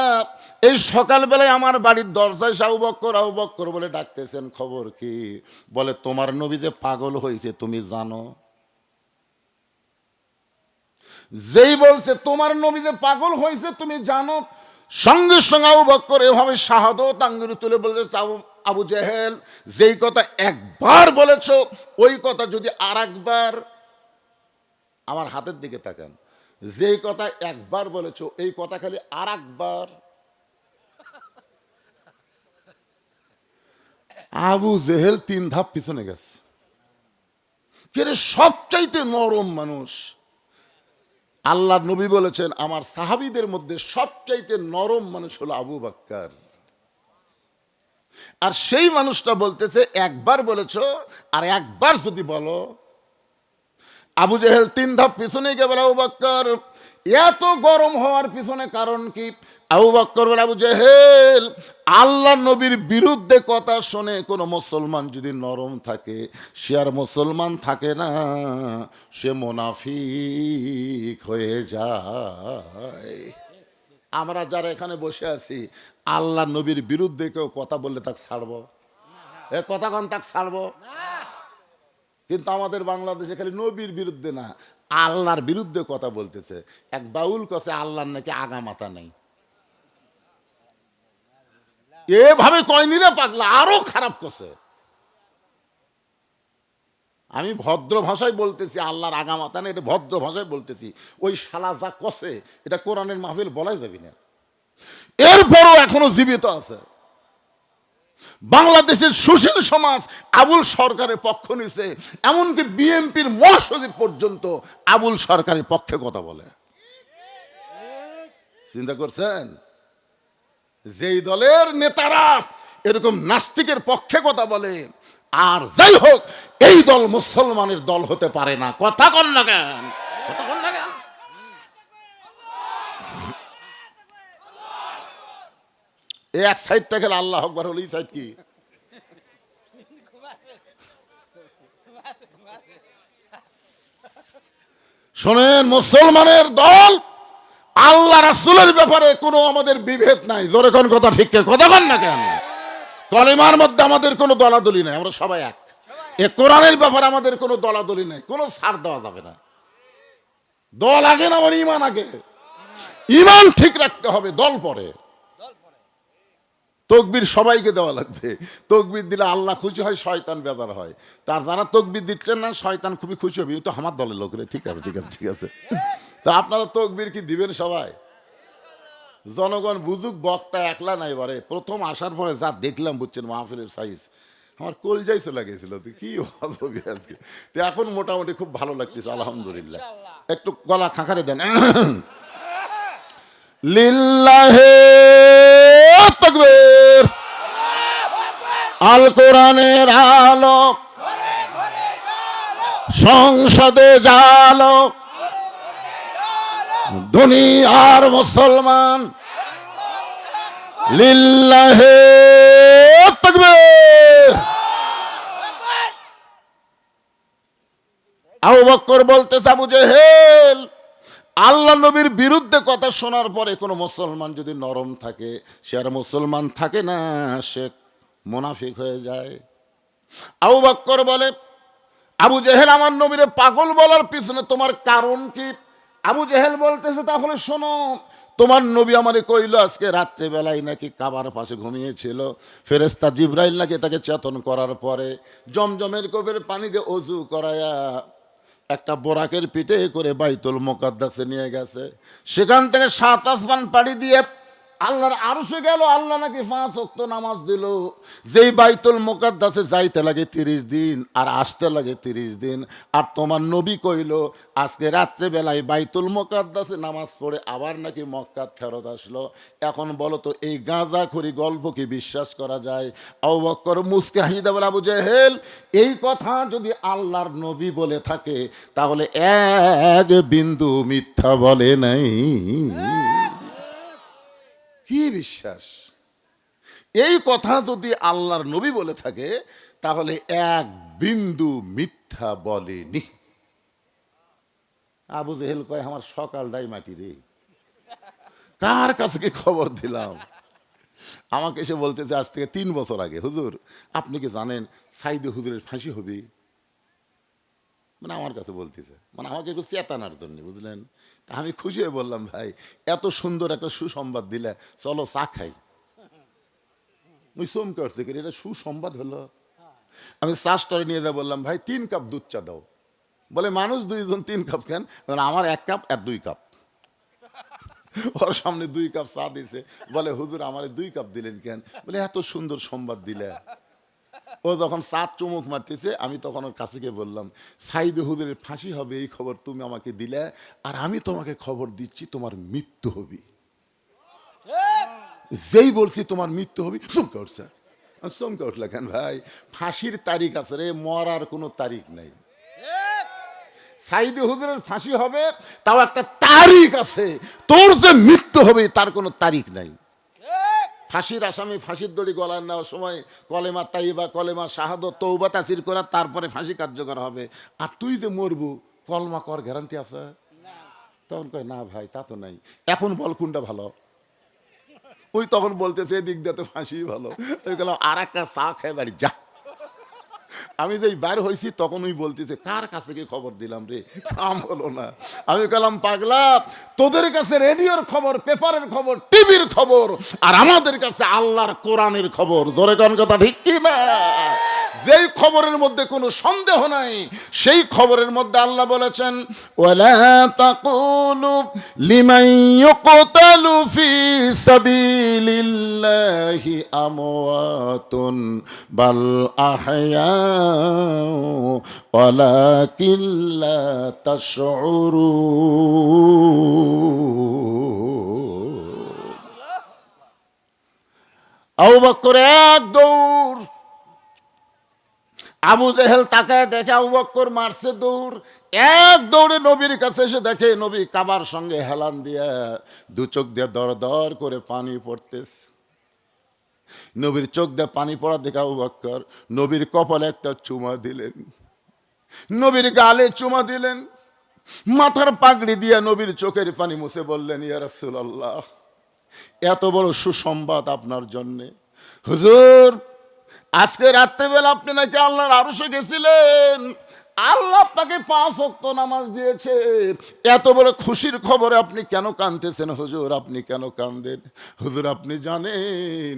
এই সকালবেলায় আমার বাড়ির দরজায় আবু বক্কর, আবু বক্কর বলে ডাকতেছেন, খবর কি? বলে, তোমার নবী যে পাগল হয়েছে তুমি জানো? যেই বলছে তোমার নবী যে পাগল হয়েছে তুমি জানো, সঙ্গে সঙ্গে আবু বক্কর এভাবে শাহাদত আঙ্গুল তুলে বলতেছে, আবু জেহেল, যেই কথা একবার বলেছো ওই কথা যদি আর একবার, আমার হাতের দিকে তাকান, যেই কথা একবার বলেছো এই কথা খালি আর একবার। আবু জেহেল 3 ধাপ পিছনে গেছে। কেরে সবচাইতে নরম মানুষ। আল্লাহ নবী বলেছেন, আমার সাহাবীদের মধ্যে সবচাইতে নরম মানুষ হলো আবু বকর। আর সেই মানুষটা বলতেছে, একবার বলেছো আর একবার যদি বলো। আবু জেহেল 3 ধাপ পিছনে গিয়ে বলে, আবু বকর, এত গরম হওয়ার পিছনে কারণ কি? আবু বকর বলে, আবু জেহেল, আল্লাহ নবীর বিরুদ্ধে কথা শুনে কোনো মুসলমান যদি নরম থাকে, সে আর মুসলমান থাকে না, সে মুনাফিক হয়ে যায়। আমরা যারা এখানে বসে আছি, আল্লাহ নবীর বিরুদ্ধে কেউ কথা বললে তাকে ছাড়বো? এ কথা কন, তাকে ছাড়বো? কিন্তু আমাদের বাংলাদেশে খালি নবীর বিরুদ্ধে না, আল্লাহর বিরুদ্ধে কথা বলতেছে। এক বাউল কছে আল্লাহর নাকি আগা মাথা নেই। এভাবে কয়নি রে পাগলা, আরো খারাপ কছে। আমি ভদ্র ভাষায় বলতেছি, আল্লাহর আগা মাথা নেই, এটা ভদ্র ভাষায় বলতেছি। ওই শালা যা কছে এটা কোরআনের মাহফিল বলাই যাবি না। এরপরও এখনো জীবিত আছে। বাংলাদেশের সুশীল সমাজ আবুল সরকারের পক্ষ নিছে, এমনকি বিএনপির মহাসচিব পর্যন্ত আবুল সরকারের পক্ষে কথা বলে। চিন্তা করছেন? যেই দলের নেতারা এরকম নাস্তিকের পক্ষে কথা বলে, আর যাই হোক, এই দল মুসলমানের দল হতে পারে না। কথা কন না কেন? কথা কন না কেন? এক সাইডটা গেলে আল্লাহ আকবার হলো, এই সাইড কি? শোনেন, মুসলমানের দল, আল্লাহ রাসূলের ব্যাপারে কোনো আমাদের বিভেদ নাই। জোরে কোন কথা, ঠিক কথা কন না কেন? কলেমার মধ্যে আমাদের কোনো দলাদলি নাই, আমরা সবাই এক। এ কোরআনের ব্যাপারে আমাদের কোনো দলাদলি নাই, কোনো ছাড় দেওয়া যাবে না। দল আগে না, আমার ইমান আগে। ইমান ঠিক রাখতে হবে, দল পরে। তকবির সবাইকে দেওয়া লাগবে। তকবির দিলে আল্লাহ খুশি হয়, শয়তান বেজার হয়। তার যারা তকবির দিচ্ছেন না, শয়তান খুবই খুশি হবে, তো আমার দলের লোকরে। ঠিক আছে, ঠিক আছে, ঠিক আছে। তা আপনারা তকবির কি দিবেন সবাই? জনগণ বুঝুক, বক্তা একলা নাই। বারে প্রথম আসার পরে যা দেখলাম, বুঝছেন, মাহফিলের সাইজ আমার কলজাই চলে গেছিল। কি অজবি আজকে। তো এখন মোটামুটি খুব ভালো লাগতেছে, আলহামদুলিল্লাহ। একটু গলা খাঁকারে দেন। লিল্লাহে তাকবীর। আল কোরআনের আলো সংসদে জালো, দুনিয়ার মুসলমান লিল্লাহে তাকবীর। আবু বকর বলতেছে, আবু জেহেল, আল্লাহ নবীর বিরুদ্ধে কথা শোনার পরে কোনো মুসলমান যদি নরম থাকে, সে আর মুসলমান থাকে না, সে মুনাফিক হয়ে যায়। আবু বকর বলে, আবু জেহেল, আমার নবীরে পাগল বলার পিছনে তোমার কারণ কি? আবু জেহেল বলতেছে, তাহলে শোনো, তোমার নবী আমারে কইল আজকে রাত্রেবেলায় নাকি কাবার পাশে ঘুমিয়েছিল, ফেরেশতা জিবরাইল নাকি তাকে চেতন করার পরে জমজমের কোপের পানি দিয়ে অজু করায়া একটা বোরাকের পিঠে করে বাইতুল মুকাদ্দাসে নিয়ে গেছে। সেখান থেকে 7 আসমান পাড়ি দিয়ে আল্লাহর আরশে গেল। আল্লাহ নাকি 5 ওয়াক্ত নামাজ দিল। যেই বাইতুল মুকাদ্দাসে যাইতে লাগে 30 দিন আর আসতে লাগে 30 দিন। আর তোমার নবী কইল আজকে রাত্রেবেলায় বাইতুল মুকাদ্দাসে নামাজ পড়ে আবার নাকি মক্কা ফেরত আসলো। এখন বলো তো, এই গাঁজাখড়ি গল্প কি বিশ্বাস করা যায়? আবু বকর মুসকে হাসিদা বলে, আবু জেহেল, এই কথা যদি আল্লাহর নবী বলে থাকে তাহলে এক বিন্দু মিথ্যা বলে নাই। কি বিশ্বাস? এই কথা যদি আল্লাহর নবী বলে থাকে তাহলে এক বিন্দু মিথ্যা বলেনি। আবু জেহেল কয়, আমার সকালটাই মাটি রে, কার কাছে কি খবর দিলাম? আমাকে এসে বলতেছে আজ থেকে 3 বছর আগে, হুজুর আপনি কি জানেন সাইদে হুজুরের ফাঁসি হবে? মানে আমার কাছে বলতেছে, মানে আমাকে একটু চেতানোর জন্য, বুঝলেন? আমি খুশি হয়ে বললাম, ভাই এত সুন্দর একটা সুসংবাদ দিলে, চলো চা খাই। ওই চমকে উঠছে, এটা সুসংবাদ হলো? আমি চা স্টলে নিয়ে যা বললাম, ভাই 3 কাপ দুধ চা দাও। বলে মানুষ 2 জন 3 কাপ কেন? আমার 1 কাপ আর 2 কাপ। ওর সামনে 2 কাপ চা দিছে। বলে হুজুর আমার 2 কাপ দিলেন কেন? বলে এত সুন্দর সংবাদ দিলে। ও যখন চা চুমুক মারতেছে, আমি তখন ওর কাছে গিয়ে বললাম, সাইদে হুজুরের ফাঁসি হবে এই খবর তুমি আমাকে দিলে, আর আমি তোমাকে খবর দিচ্ছি তোমার মৃত্যু হবে। যেই বলছি তোমার মৃত্যু হবে, চমকে উঠছে। চমকে উঠলে কেন ভাই? ফাঁসির তারিখ আছে রে, মরার কোনো তারিখ নাই। সাইদে হুজুরের ফাঁসি হবে, তাও একটা তারিখ আছে। তোর যে মৃত্যু হবে তার কোনো তারিখ নাই। ফাঁসির আসামি ফাঁসির দড়ি গলায় নেওয়ার সময় কলেমা তাইবা, কলেমা শাহাদত, তৌবা তাসির করা, তারপরে ফাঁসি কার্যকর হবে। আর তুই যে মরবু, কলমা কর গ্যারান্টি আছে? তখন কয়, না ভাই তা তো নাই। এখন বল কোনটা ভালো? ওই তখন বলতেছে এদিক দিয়ে তো ফাঁসি ভালো। ওই গেলাম, আর একটা চা খেয়ে বাড়ি যা। আমি যেই বার হয়েছি তখন ওই বলতেছে, কার কাছে কি খবর দিলাম রে? কাম হলো না। আমি গেলাম, পাগলা, তোদের কাছে রেডিওর খবর, পেপারের খবর, টিভির খবর, আর আমাদের কাছে আল্লাহর কোরআনের খবর। জোরে কোন কথা ঠিক কি না? যেই খবরের মধ্যে কোনো সন্দেহ নাই, সেই খবরের মধ্যে আল্লাহ বলেছেন, ওয়ালা তাকুলু লিমান ইউকতালু ফি সাবিলিল্লাহি আমওয়াতুন বাল আহয়াউ ওয়ালাকিন লা তাশউরুন। আবু বকর এক দৌড়। আবু জেহেল তাকায় দেখে আবু বকর মারছে দৌড়। এক দৌড়ে নবীর কাছে এসে দেখে নবী কাবার সঙ্গে হেলান দিয়া 2 চোখ দিয়ে দর দর করে পানি পড়তেছে। নবীর চোখ দিয়ে পানি পড়া দেখে আবু বকর নবীর কপালে একটা চুমা দিলেন, নবীর গালে চুমা দিলেন, মাথার পাগড়ি দিয়ে নবীর চোখের পানি মুছে বললেন, ইয়া রাসূলুল্লাহ, এত বড় সুসংবাদ আপনার জন্যে। হুজুর, আজকে রাত্রেবেলা আপনি নাকি আল্লাহর আরশে গেছিলেন, আল্লাহ আপনাকে 5 ওয়াক্ত নামাজ দিয়েছে। এত বড় খুশির খবরে আপনি কেন কাঁদতেছেন হুজুর? আপনি কেন কাঁদেন? হুজুর আপনি জানেন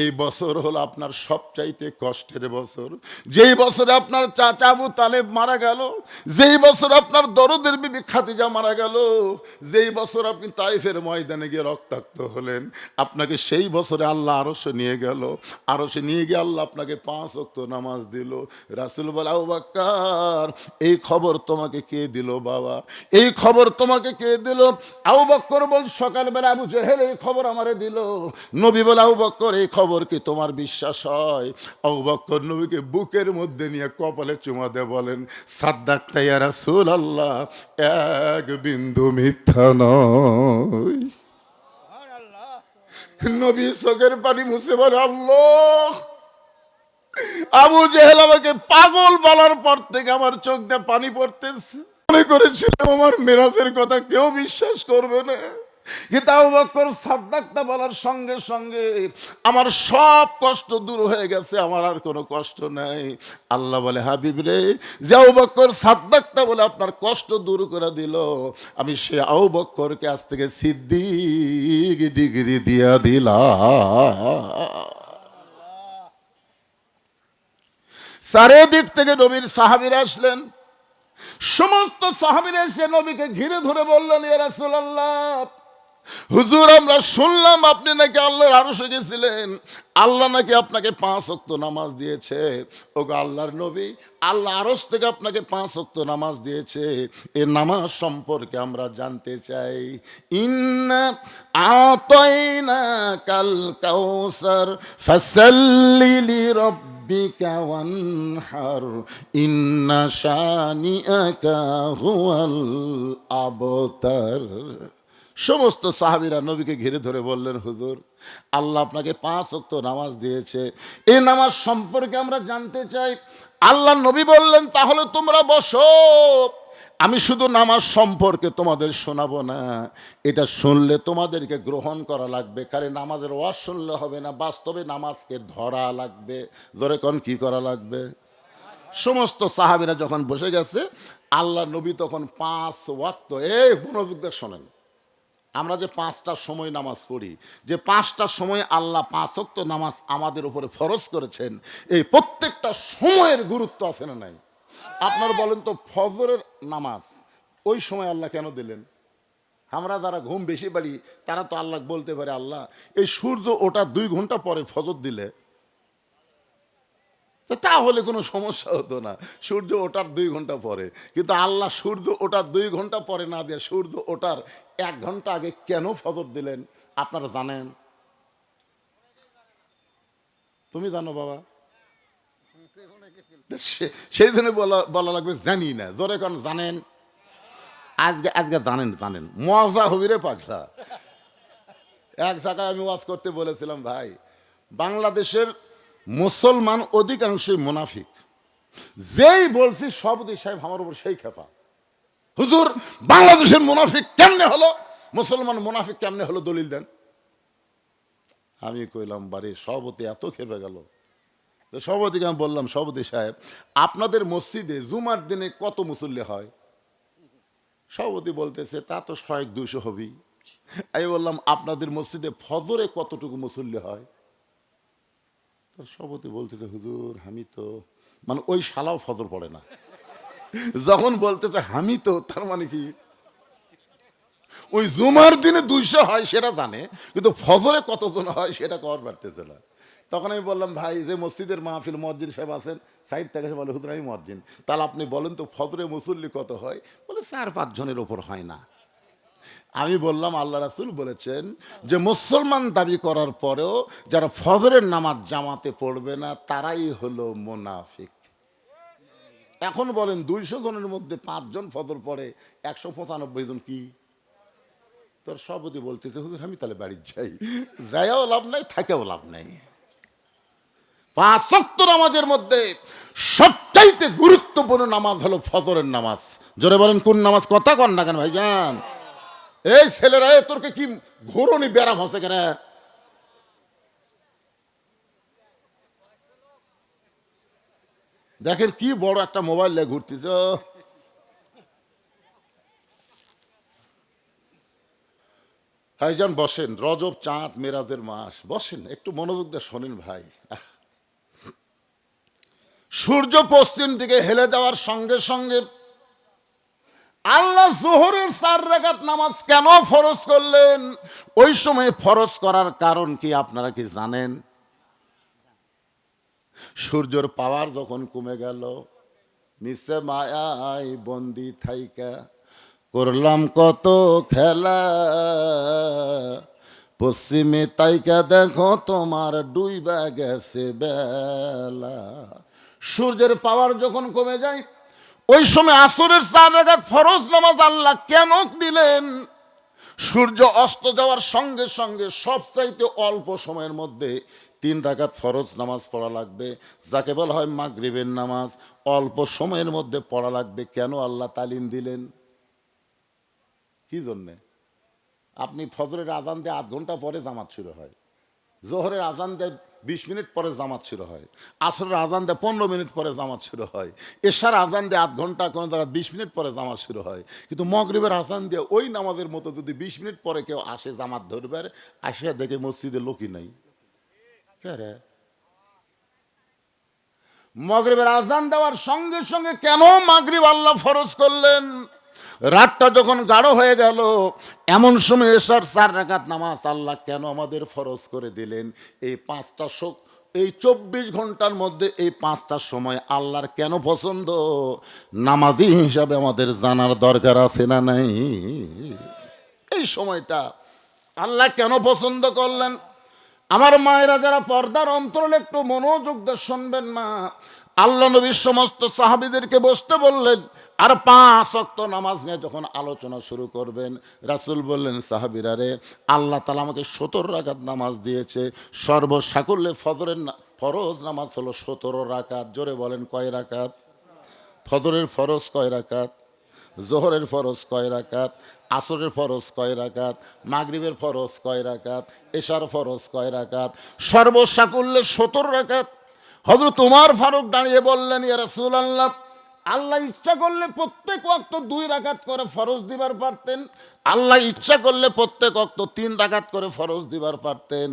এই বছর হলো আপনার সবচাইতে কষ্টের বছর। যেই বছরে আপনার চাচা আবু তালেব মারা গেল, যেই বছর আপনার দরদের বিবি খাদিজা মারা গেল, যেই বছর আপনি তাইফের ময়দানে গিয়ে রক্তাক্ত হলেন, আপনাকে সেই বছরে আল্লাহ আরশে নিয়ে গেল। আরশে নিয়ে গিয়ে আল্লাহ আপনাকে 5 ওয়াক্ত নামাজ দিল। রাসূল বলে, আবু বকর ব্যাপার, এই খবর তোমাকে কে দিল বাবা, এই খবর তোমাকে কে দিল? আবু বকর বল, সকালবেলা আবু জেহেল এই খবর আমারে দিল। নবী বলে, আবু বকর এই খবর কি তোমার বিশ্বাস হয়? আবু বকর নবীকে বুকের মধ্যে নিয়ে কপালে চুমা দিয়ে বলেন, সাদ্দাকতা ইয়া রাসূলুল্লাহ, এক বিন্দু মিথ্যা নয়। নবী চোখের পানি মুছে বলে, আল্লাহ, আবু জেহেল আমাকে পাগল বলার পর থেকে আমার চোখ দিয়ে পানি পড়তেছে। মনে করেছিলাম আমার মেরাজের কথা কেউ বিশ্বাস করবে না, কিন্তু আবু বকর সাদ্দাকতা বলার সঙ্গে সঙ্গে আমার সব কষ্ট দূর হয়ে গেছে, আমার আর কোনো কষ্ট নাই। আল্লাহ বলে, হাবিব রে, যে আবু বকর সাদ্দাকতা বলে আপনার কষ্ট দূর করে দিল, আমি সে আবু বকরকে আজ থেকে সিদ্দিক ডিগ্রি দিয়া দিলাম। চারিদিক থেকে নবীর সাহাবীরা আসলেন। সমস্ত সাহাবীরা এসে নবীকে ঘিরে ধরে বললেন, ইয়া রাসূলুল্লাহ, হুজুর আমরা শুনলাম আপনি নাকি আল্লাহর আরশে গেছিলেন, আল্লাহ নাকি আপনাকে 5 ওয়াক্ত নামাজ দিয়েছে। ওগো আল্লাহর নবী, আল্লাহ আরশ থেকে আপনাকে 5 ওয়াক্ত নামাজ দিয়েছে, এই নামাজ সম্পর্কে আমরা জানতে চাই। ইন্না আতাইনাকাল কাউসার ফাসাল্লি লিরাব্বিকা ওয়ানহার ইন্না শানিআকা হুয়াল আবতার। সমস্ত সাহাবীরা নবীকে ঘিরে ধরে বললেন, হুজুর আল্লাহ আপনাকে 5 ওয়াক্ত নামাজ দিয়েছে, এই নামাজ সম্পর্কে আমরা জানতে চাই। আল্লাহ নবী বললেন, তাহলে তোমরা বসো, আমি শুধু নামাজ সম্পর্কে তোমাদের শোনাবো না, এটা শুনলে তোমাদেরকে গ্রহণ করা লাগবে। কারণ নামাজের ওয়াজ শুনলে হবে না, বাস্তবে নামাজকে ধরা লাগবে। ধরে কোন কি করা লাগবে? সমস্ত সাহাবীরা যখন বসে গেছে, আল্লাহ নবী তখন 5 ওয়াক্ত, এই মনোযোগ দিয়ে শোনেন, আমরা যে 5টা সময় নামাজ পড়ি, যে 5টা সময় আল্লাহ 5 ওয়াক্ত নামাজ আমাদের উপরে ফরজ করেছেন, এই প্রত্যেকটা সময়ের গুরুত্ব আছে না নাই? আপনারা বলেন তো, ফজরের নামাজ ওই সময় আল্লাহ কেন দিলেন? আমরা যারা ঘুম বেশি পারি তারা তো আল্লাহ বলতে পারে, আল্লাহ এই সূর্য ওটা 2 ঘন্টা পরে ফজর দিলে তাহলে কোনো সমস্যা হতো না, সূর্য ওঠার 2 ঘন্টা পরে। কিন্তু আল্লাহ সূর্য ওঠার 2 ঘন্টা পরে না দিয়ে সূর্য ওঠার 1 ঘন্টা আগে কেন ফজর দিলেন আপনারা জানেন? তুমি জানো বাবা? সেই জন্য বলা লাগবে জানি না, জোরে কারণ জানেন। আজকে আজকে জানেন জানেন মজা হবি রে পাগলা। এক জায়গায় আমি ওয়াজ করতে বলেছিলাম, ভাই বাংলাদেশের মুসলমান অধিকাংশই মুনাফিক। যেই বলছি সভাপতি সাহেব আমার উপর সেই খেপা, হুজুর বাংলাদেশের মুনাফিক কেমনে হলো, মুসলমান মুনাফিক কেমনে হলো, দলিল দেন। আমি কইলাম, বারে সভাপতি এত খেপে গেল। তো সভাপতিকে আমি বললাম, সভাপতি সাহেব আপনাদের মসজিদে জুমার দিনে কত মুসল্লি হয়? সভাপতি বলতেছে, তা তো 100-200 হবেই। আমি বললাম, আপনাদের মসজিদে ফজরে কতটুকু মুসল্লি হয়? সভাপতি বলতেছে, হুজুর আমি তো, মানে ওই শালাও ফজর পড়ে না। যখন বলতেছে আমি তো, তার মানে কি ওই জুমার দিনে 200 হয় সেটা জানে, কিন্তু ফজরে কতজন হয় সেটা কর পারতেছে না। তখন আমি বললাম, ভাই যে মসজিদের মাহফিল মসজিদ সাহেব আছেন সাইড থেকে, বলে হুজুর আমি মসজিদ, তাহলে আপনি বলেন তো ফজরে মুসল্লি কত হয়? বলে 4-5 জনের ওপর হয় না। আমি বললাম, আল্লাহ রাসূল বলেছেন যে মুসলমান দাবি করার পরেও যারা ফজরের নামাজ জামাতে পড়বে না তারাই হলো মুনাফিক। এখন বলেন 200 জনের মধ্যে 5 জন ফজর পড়ে, 195 জন কি? তোর সভাপতি বলতেছে, হুজুর আমি তাহলে বাড়ি যাইও লাভ নাই, থাকেও লাভ নাই। 5 ওয়াক্ত নামাজের মধ্যে সবচাইতে গুরুত্বপূর্ণ নামাজ হলো ফজরের নামাজ। জোরে বলেন কোন নামাজ? কথা কন না কেন ভাইজান? এই ছেলেরা তোরকে কি ঘোরনি ব্যারাম হচ্ছে কেন? দেখেন কি বড় একটা মোবাইল নিয়ে ঘুরতেছ। ভাইজান বসেন, রজব চাঁদ মেরাজের মাস, বসেন একটু মনোযোগ দিয়ে শোনেন ভাই। সূর্য পশ্চিম দিকে হেলে যাওয়ার সঙ্গে সঙ্গে আল্লাহ যোহরের 4 রাকাত নামাজ কেন ফরজ করলেন? ওই সময় ফরজ করার কারণ কি আপনারা কি জানেন? সূর্যের পাওয়ার যখন কমে গেল, মিশে মায়াই বন্দি থাইকা করলাম কত খেলা, পশ্চিমে তাইকা দেখো তোমার ডুইবা গেছে বেলা। সূর্যের পাওয়ার যখন কমে যায় ওই সময় আসরের 4 রাকাত ফরজ নামাজ আল্লাহ কেন দিলেন? সূর্য অস্ত যাওয়ার সঙ্গে সঙ্গে সবচাইতে অল্প সময়ের মধ্যে 3 রাকাত ফরজ নামাজ পড়া লাগবে, যাকে বলা হয় মাগরিবের নামাজ। অল্প সময়ের মধ্যে পড়া লাগবে, কেন আল্লাহ তালিম দিলেন? কি জন্যে? আপনি ফজরের আজান দিয়ে 8 ঘন্টা পরে জামাত শুরু হয়, জোহরের আজান দেয় 20 মিনিট পরে জামাত শুরু হয়, আসরের আজান দেয় 15 মিনিট পরে জামাত শুরু হয়, এশার আজান দিয়ে 8 ঘন্টা, কোনো জায়গায় 20 মিনিট পরে জামাত শুরু হয়। কিন্তু মগরিবের আজান দিয়ে ওই নামাজের মতো যদি 20 মিনিট পরে কেউ আসে জামাত ধরবে, আসিয়া দেখে মসজিদে লোকই নাই, কে রে? মগরিবের আজান দেওয়ার সঙ্গে সঙ্গে কেন মাগরিব আল্লাহ ফরজ করলেন? রাতটা যখন গাঢ় হয়ে গেল এমন সময় এশার 4 রাকাত নামাজ আল্লাহ কেন আমাদের ফরজ করে দিলেন? এই 5টা এই 24 ঘন্টার মধ্যে এই 5টা সময় আল্লাহর কেন পছন্দ? নামাজি হিসাবে আমাদের জানার দরকার আছে না নাই? এই সময়টা আল্লাহ কেন পছন্দ করলেন? আমার মায়েরা যারা পর্দার অন্তরালে একটু মনোযোগ দিয়ে শুনবেন মা, আল্লাহ নবীর সমস্ত সাহাবীদেরকে বসতে বললেন, আর 5 ওয়াক্ত নামাজ নিয়ে যখন আলোচনা শুরু করবেন, রাসূল বললেন, সাহাবীরা রে, আল্লাহ তাআলা আমাকে 17 রাকাত নামাজ দিয়েছে। সর্বসাকুল্যে ফরজ নামাজ হলো 17 রাকাত। জোরে বলেন কয় রাকাত? ফজরের ফরজ কয় রাকাত? জোহরের ফরজ কয় রাকাত? আসরের ফরজ কয় রাকাত? মাগরিবের ফরজ কয় রাকাত? এশার ফরজ কয় রাকাত? সর্বসাকুল্যে 17 রাকাত। হযরত ওমর ফারুক দাঁড়িয়ে বললেন, ইয়া রাসূলুল্লাহ, আল্লাহ ইচ্ছা করলে প্রত্যেক ওয়াক্ত 2 রাকাত করে ফরজ দিবার পারতেন, আল্লাহ ইচ্ছা করলে প্রত্যেক ওয়াক্ত 3 রাকাত করে ফরজ দিবার পারতেন,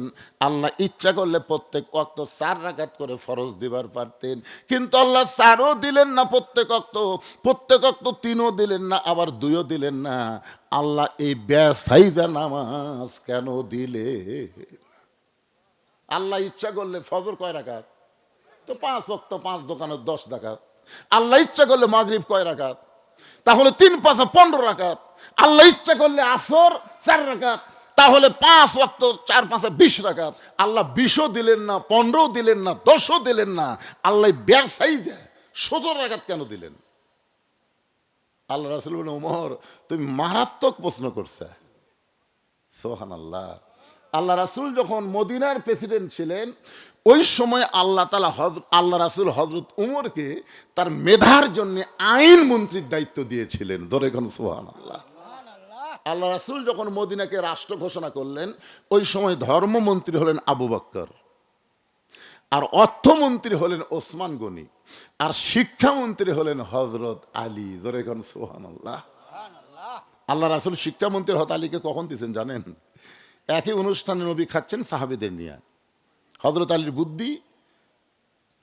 আল্লাহ ইচ্ছা করলে প্রত্যেক ওয়াক্ত 4 রাকাত করে ফরজ দিবার পারতেন, কিন্তু আল্লাহ 4ও দিলেন না প্রত্যেক ওয়াক্ত 3ও দিলেন না, আবার 2ও দিলেন না। আল্লাহ এই বেসাইদা নামাজ কেন দিলে? আল্লাহ ইচ্ছা করলে ফজর কয় রাকাত? তো 5 ওয়াক্ত, 5 দোকানে 10 রাকাত। আল্লাহ ইচ্ছা করলে মাগরিব কয় রাকাত? তাহলে 3 5 15 রাকাত। আল্লাহ ইচ্ছা করলে আসর 4 রাকাত, তাহলে 5 ওয়াক্ত 4 5 20 রাকাত। আল্লাহ 20ও দিলেন না, 15ও দিলেন না, 10ও দিলেন না, আল্লাহ বেসাইজে 17 রাকাত কেন দিলেন? আল্লাহ রাসূল বলেন, ওমর তুমি মারাত্মক প্রশ্ন করছে। সুবহানাল্লাহ। আল্লাহ রাসূল যখন মদিনার প্রেসিডেন্ট ছিলেন ওই সময় আল্লাহ রাসূল হযরত উমরকে তার মেধার জন্য আইন মন্ত্রীর দায়িত্ব দিয়েছিলেন। ধরে কোন সুবহানাল্লাহ। আল্লাহ রাসূল যখন মদিনাকে রাষ্ট্র ঘোষণা করলেন ওই সময় ধর্মমন্ত্রী হলেন আবু বকর, আর অর্থমন্ত্রী হলেন ওসমান গনি, আর শিক্ষামন্ত্রী হলেন হযরত আলী। ধরে কোন সুবহানাল্লাহ। আল্লাহ রাসূল শিক্ষামন্ত্রী হযরত আলীকে কখন দিয়েছেন জানেন? একই অনুষ্ঠানে নবী খাচ্ছেন সাহাবীদের নিয়ে, হযরত আলীর বুদ্ধি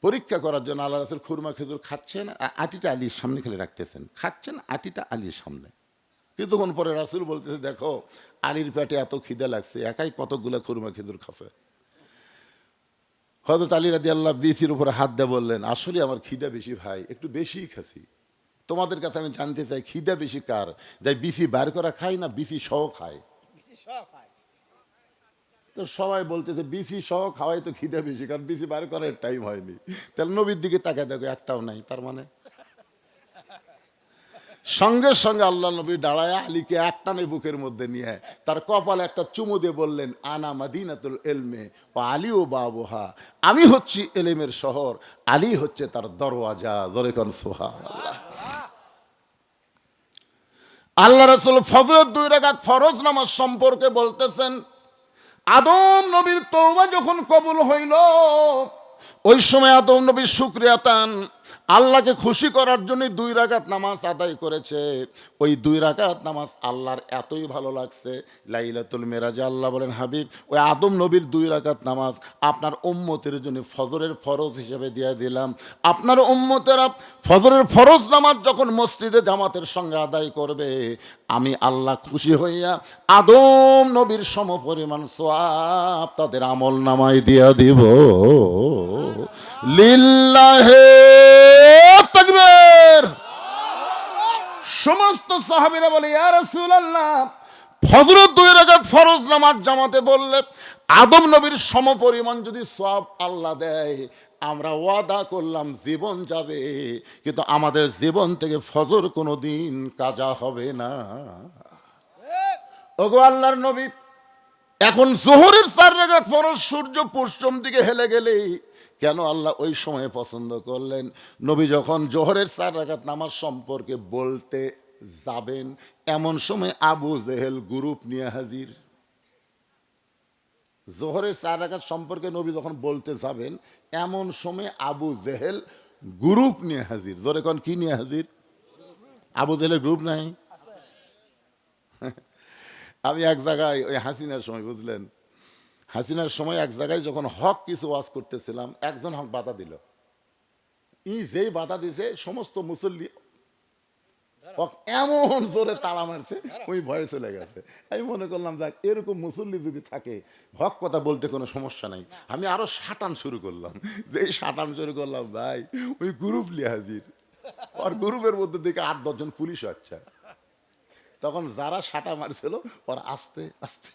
পরীক্ষা করার জন্য আল্লাহ রাসূল খুরমা খেজুর খাচ্ছেন, আটিটা আলীর সামনে খেলে রাখতেছেন, খাচ্ছেন আটিটা আলীর সামনে। কিছুক্ষণ পরে রাসূল বলতেছে, দেখো আলীর পেটে এত খিদে লাগছে, একাই কতগুলো খুরমা খেজুর খাচ্ছে। হযরত আলী রাদিয়াল্লাহু বিচির উপরে হাত দিয়ে বললেন, আসলে আমার খিদা বেশি ভাই, একটু বেশিই খাচ্ছি। তোমাদের কাছে আমি জানতে চাই খিদা বেশি কার, যাই বিচি বার করা খায় না বিচি সহ খায়? তো সবাই বলতেছে বিসি সহ খাওয়াই তো খিদে বেশি, কারণ বিসি বার করার টাইম হয়নি। তাহলে নবীর দিকে তাকায় দেখো একটাও নাই, তার মানে সঙ্গে সঙ্গে আল্লাহ নবী দাঁড়ায় আলীকে একটানে বুকের মধ্যে নিয়ে তার কপালে একটা চুমু দিয়ে বললেন, আনা মাদিনাতুল ইলমে ও আলী ও বাবুহা, আমি হচ্ছি এলেমের শহর, আলী হচ্ছে তার দরওয়াজা। ধরে কোন সুবহানাল্লাহ। আল্লাহ রাসূল ফজরের 2 রাকাত ফরজ নামাজ সম্পর্কে বলতেছেন, আদম নবীর তওবা যখন কবুল হইল ওই সময় আদম নবীর শুকরিয়া তান আল্লাহকে খুশি করার জন্য 2 রাকাত নামাজ আদায় করেছে। ওই 2 রাকাত নামাজ আল্লাহর এতই ভালো লাগছে, লাইলাতুল মেরাজে আল্লাহ বলেন, হাবিব ওই আদম নবীর 2 রাকাত নামাজ আপনার উম্মতের জন্য ফজরের ফরজ হিসেবে দিয়ে দিলাম। আপনার উম্মতেরা ফজরের ফরজ নামাজ যখন মসজিদে জামাতের সঙ্গে আদায় করবে, আমি আল্লাহ খুশি হইয়া আদম নবীর সমপরিমাণ সওয়াব তাদের আমল নামায় দিয়া দিব। লিল্লাহে তাকবীর। সমস্ত সাহাবীরা বলে ইয়া রাসূলুল্লাহ, ফজরের 2 রাকাত ফরজ নামাজ জামাতে বললে আদম নবীর সমপরিমাণ যদি সওয়াব আল্লাহ দেয়, আমরা ওয়াদা করলাম জীবন যাবে, কিন্তু আমাদের জীবন থেকে ফজর কোনোদিন কাজা হবে না। ওগো আল্লাহর নবী, এখন জোহরের 4 রাকাত ফরজ সূর্য পশ্চিম দিকে হেলে গেলেই কেন আল্লাহ ওই সময় পছন্দ করলেন? নবী যখন জোহরের 4 রাকাত নামাজ সম্পর্কে বলতে যাবেন, এমন সময় আবু জেহেল গ্রুপ নিয়ে হাজির। জোহরের 4 রাকাত সম্পর্কে নবী যখন বলতে যাবেন, এমন সময় আবু জেহেল গ্রুপ নিয়ে হাজির। জোরে কোন কি নিয়ে হাজির? আবু জেহেলের গ্রুপ নাই? আমি এক জায়গায় ওই হাসিনার সময়, বুঝলেন, হাসিনার সময় এক জায়গায় যখন হক কিছু ওয়াজ করতেছিলাম, একজন হক বাধা দিল। যেই বাধা দিছে সমস্ত মুসল্লি হক এমন জোরে তাড়া মারছে, ওই ভয়ে চলে গেছে। আমি মনে করলাম যাক, এরকম মুসল্লি যদি থাকে হক কথা বলতে কোনো সমস্যা নাই। আমি আরো সাটান শুরু করলাম। যেই সাটান শুরু করলাম ভাই, ওই গ্রুপ লিয়ে হাজির। আর গ্রুপের মধ্যে দেখে 8-10 জন পুলিশ হচ্ছে। তখন যারা সাটা মারছিল ওরা আস্তে আস্তে,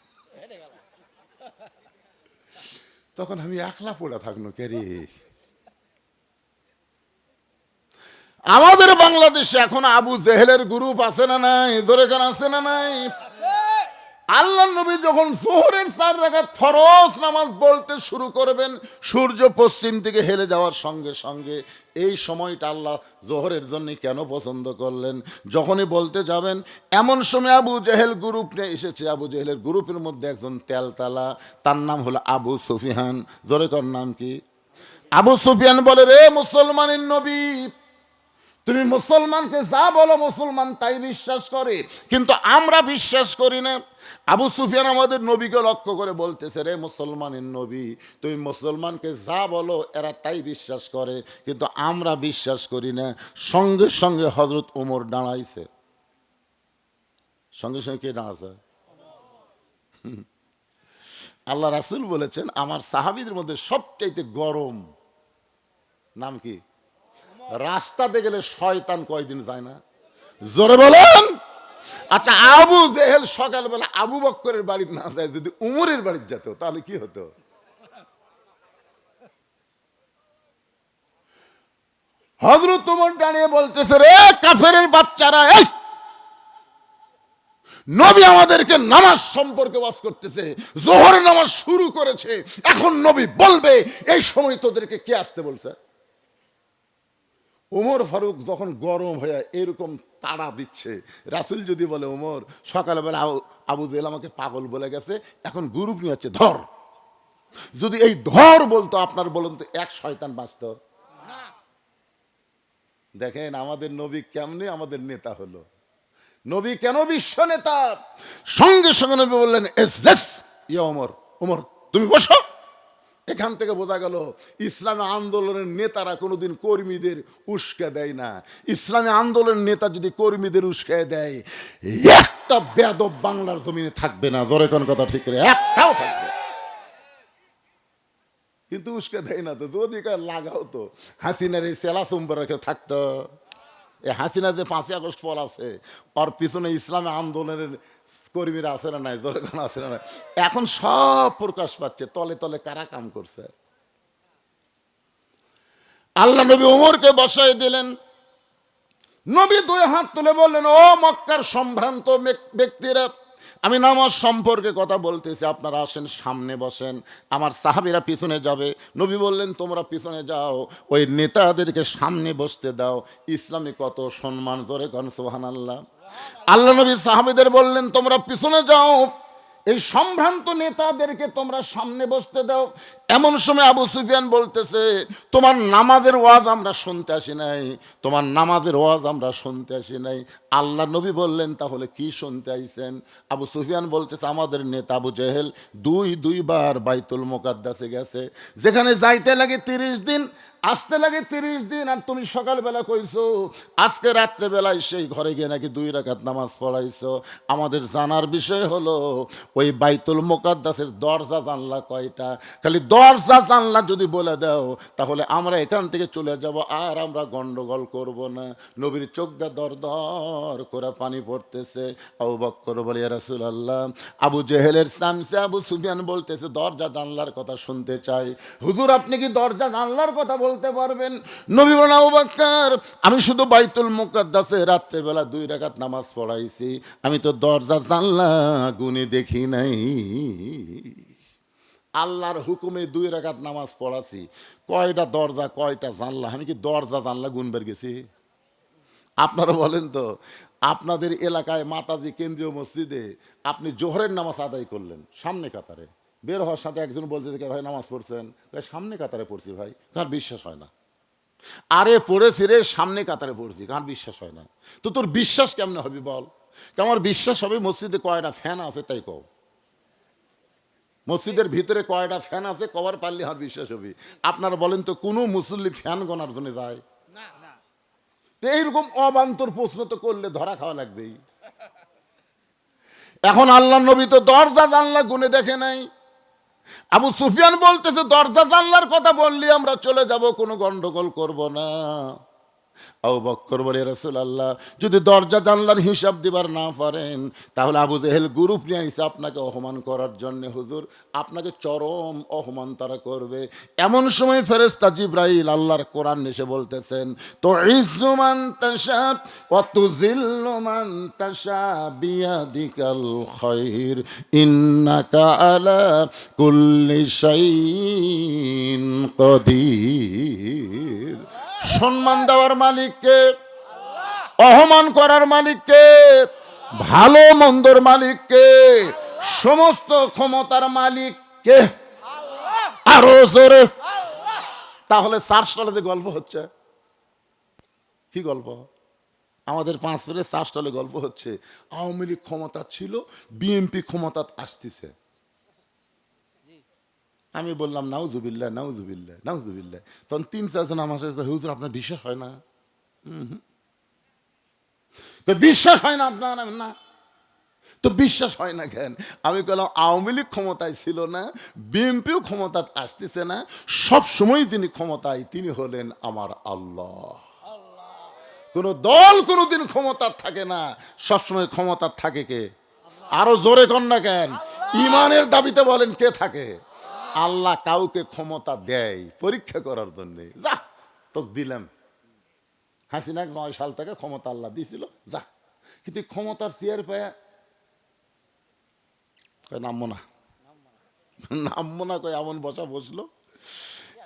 তখন আমি একলা পড়ে থাকলো কে রে। আমাদের বাংলাদেশে এখন আবু জেহেলের গ্রুপ আছে না নাই? ধরে কেন আছে না নাই? আল্লাহ নবী যখন জোহরের 4 রাকাত ফরজ নামাজ বলতে শুরু করবেন, সূর্য পশ্চিম দিকে হেলে যাওয়ার সঙ্গে সঙ্গে এই সময়টা আল্লাহ জোহরের জন্য কেন পছন্দ করলেন? যখনই বলতে যাবেন, এমন সময় আবু জেহেল গ্রুপ নিয়ে এসেছে। আবু জেহেলের গ্রুপের মধ্যে একজন তেলতালা, তার নাম হলো আবু সুফিয়ান। জোরে কর নাম কি? আবু সুফিয়ান বলে, রে মুসলমানের নবী, তুমি মুসলমানকে যা বলো মুসলমান তাই বিশ্বাস করে, কিন্তু আমরা বিশ্বাস করি না। আবু সুফিয়ান আমাদের নবীকে লক্ষ্য করে বলতেছে, রে মুসলমানের নবী, তুমি মুসলমানকে যা বলো এরা তাই বিশ্বাস করে, কিন্তু আমরা বিশ্বাস করি না। সঙ্গে সঙ্গে হযরত ওমর দাঁড়াইছে। সঙ্গে সঙ্গে কে দাঁড়াছে? আল্লাহ রাসূল বলেছেন, আমার সাহাবীদের মধ্যে সবচাইতে গরম নাম কি? রাস্তাতে গেলে শয়তান কয়দিন যায় না? জোরে বলেন। আচ্ছা, আবু জেহেল সকালবেলা আবু বক্করের বাড়িতে না যায়, যদি উমরের বাড়িতে যেত তাহলে কি হতো? হযরত ওমর দাঁড়িয়ে বলতেছে, রে কাফেরের বাচ্চারা, এই নবী আমাদেরকে নামাজ সম্পর্কে ওয়াজ করতেছে, জোহর নামাজ শুরু করেছে, এখন নবী বলবে এই সময় তোদেরকে কে আসতে বলছে? ওমর ফারুক যখন গরম হয়ে এরকম তাড়া দিচ্ছে, রাসূল যদি বলে, ওমর সকালবেলা আবু জেহেল আমাকে পাগল বলে গেছে, এখন গ্রুপ নিয়ে হচ্ছে ধর, যদি এই ধর বলতো, আপনার বলুন তো এক শয়তান বাঁচত? দেখেন আমাদের নবী কেমনে আমাদের নেতা হলো। নবী কেন বিশ্ব নেতা? সঙ্গে সঙ্গে নবী বললেন, এসলেস ইয়া ওমর, ওমর তুমি বসো। এখান থেকে বোঝা গেল ইসলামী আন্দোলনের নেতারা কোনোদিন কর্মীদের উস্কে দেয় না। ইসলামী আন্দোলনের নেতা যদি কর্মীদের উস্কে দেয়, একটা বেয়াদব বাংলার জমিনে থাকবে না। জোরে কোন কথা ঠিক করে, একটাও থাকবে। কিন্তু উস্কে দেয় না তো, যদি লাগাও তো হাসিনার এই সেলা সোমবার রেখে থাকতো। এই হাসিনা যে 5ই আগস্ট পর আছে, ওর পিছনে ইসলামী আন্দোলনের কর্মীরা আছে না নাই? জোরে কোন আছে না নাই? এখন সব প্রকাশ পাচ্ছে, তলে তলে কারা কাম করছে। আল্লাহ নবী ওমরকে বসাই দিলেন। নবী 2 হাত তুলে বললেন, ও মক্কার সম্ভ্রান্ত ব্যক্তিরা, আমি নামাজ সম্পর্কে কথা বলতেছি, আপনারা আসেন সামনে বসেন, আমার সাহাবীরা পিছনে যাবে। নবী বললেন, তোমরা পিছনে যাও, ওই নেতাদেরকে সামনে বসতে দাও। ইসলামে কত সম্মান, ধরে কন সুবহানাল্লাহ। আল্লাহ নবী সাহাবীদের বললেন, তোমরা পিছনে যাও, এই সম্ভ্রান্ত নেতাদেরকে তোমরা সামনে বসতে দাও। এমন সময় আবু সুফিয়ান বলতেছে, তোমার নামাজের ওয়াজ আমরা শুনতে আসি নাই, তোমার নামাজের ওয়াজ আমরা শুনতে আসি নাই। আল্লাহ নবী বললেন, তাহলে কি শুনতে আইছেন? আবু সুফিয়ান বলতেছে, আমাদের নেতা আবু জেহেল দুইবার বাইতুল মুকাদ্দাসে গেছে, যেখানে যাইতে লাগে 30 দিন, আসতে লাগে 30 দিন, আর তুমি সকালবেলা কইছো আজকে রাত্রেবেলায় সেই ঘরে গিয়ে নাকি 2 রাকাত নামাজ পড়াইছো। আমাদের জানার বিষয় হলো ওই বাইতুল মুকাদ্দাসের দরজা জানলা কয়টা? খালি দরজা জানলা যদি বলে দাও তাহলে আমরা এখান থেকে চলে যাব, আর আমরা গন্ডগোল করব না। নবীর চোখ দিয়ে দর দর করে পানি পড়তেছে। আবু বকর বলে, ইয়া রাসূলুল্লাহ, আবু জেহেলের সামসে আবু সুফিয়ান বলতেছে দরজা জানলার কথা শুনতে চাই। হুজুর আপনি কি দরজা জানলার কথা বলতে পারবেন? নবী বলেন, আবু বকর, আমি শুধু বাইতুল মুকাদ্দাসে রাত্রেবেলা 2 রাকাত নামাজ পড়াইছি, আমি তো দরজা জানলা গুনে দেখি নাই। আল্লাহর হুকুমে 2 রাকাত নামাজ পড়াছি, কয়টা দরজা কয়টা জানলা, আমি কি দরজা জানলা গুনবার গেছি? আপনারা বলেন তো, আপনাদের এলাকায় মাতাজি কেন্দ্রীয় মসজিদে আপনি জোহরের নামাজ আদায় করলেন সামনে কাতারে, বের হওয়ার সাথে একজন বলতে থেকে, ভাই নামাজ পড়ছেন? সামনে কাতারে পড়ছি ভাই। কার বিশ্বাস হয় না? আরে পড়েছি রে, সামনে কাতারে পড়ছি। কার বিশ্বাস হয় না? তো তোর বিশ্বাস কেমনে হবে বল? আমার বিশ্বাস হবে মসজিদে কয়টা ফ্যান আছে তাই কও। মসজিদের ভিতরে কয়টা ফ্যান আছে কবার পারলে আমার বিশ্বাস হবে। আপনারা বলেন তো, কোনো মুসল্লি ফ্যান গনার জন্য যায়? এইরকম অবান্তর প্রশ্ন তো করলে ধরা খাওয়া লাগবেই। এখন আল্লাহ নবী তো দরজা জানলা গুনে দেখে নাই। আবু সুফিয়ান বলতেছে দরজা জানলার কথা বললি আমরা চলে যাব, কোনো গন্ডগোল করব না। আবু বকর বলে, রাসূলুল্লাহ, যদি দরজা জানলার হিসাব দিবার না পারেন তাহলে আবু জেহেল গ্রুপ নিয়ে আইসা আপনাকে অপমান করার জন্য। হুজুর আপনাকে চরম অপমান তারা করবে। এমন সময় ফেরেশতা জিবরাইল আল্লাহর কোরআন এসে বলতেছেন, তো ইজ্জু মান তাশা ওয়া তুযিল্লু মান তাশা বিয়াদিকাল খায়র ইন্নাকা আলা কুল্লি শাইইন কাদির। সম্মান দেওয়ার মালিককে, অপমান করার মালিককে, ভালো মন্দর মালিককে, সমস্ত ক্ষমতার মালিককে। আরো জোরে। তাহলে চারশালে যে গল্প হচ্ছে, কি গল্প? আমাদের 5 মিনিট চারশালে গল্প হচ্ছে আওয়ামী লীগ ক্ষমতা ছিল, বিএনপি ক্ষমতা আসতেছে। আমি বললাম নাউজুবিল্লাহ নাউজুবিল্লাহ নাউজুবিল্লাহ। তখন 3-4 জন আমার সাথে, হুজুর আপনার বিশ্বাস হয় না? বিশ্বাস হয় না আপনার? না। তো বিশ্বাস হয় না কেন? আমি বললাম আওয়ামী লীগ ক্ষমতায় ছিল না, বিএনপিও ক্ষমতা আসতেছে না, সব সময় তিনি ক্ষমতায়, তিনি হলেন আমার আল্লাহ। কোন দল কোনোদিন ক্ষমতা থাকে না, সবসময় ক্ষমতা থাকে কে? আরো জোরে কর না কেন? ইমানের দাবিতে বলেন কে থাকে? আল্লাহ কাউকে ক্ষমতা দেয় পরীক্ষা করার জন্য। যা তোকে দিলাম, হাসিনা 9 সাল থেকে ক্ষমতা আল্লাহ দিয়েছিল, যা। কিন্তু ক্ষমতার চেয়ার পায় নামবো না, নামবো না কয় এমন বসা বসলো।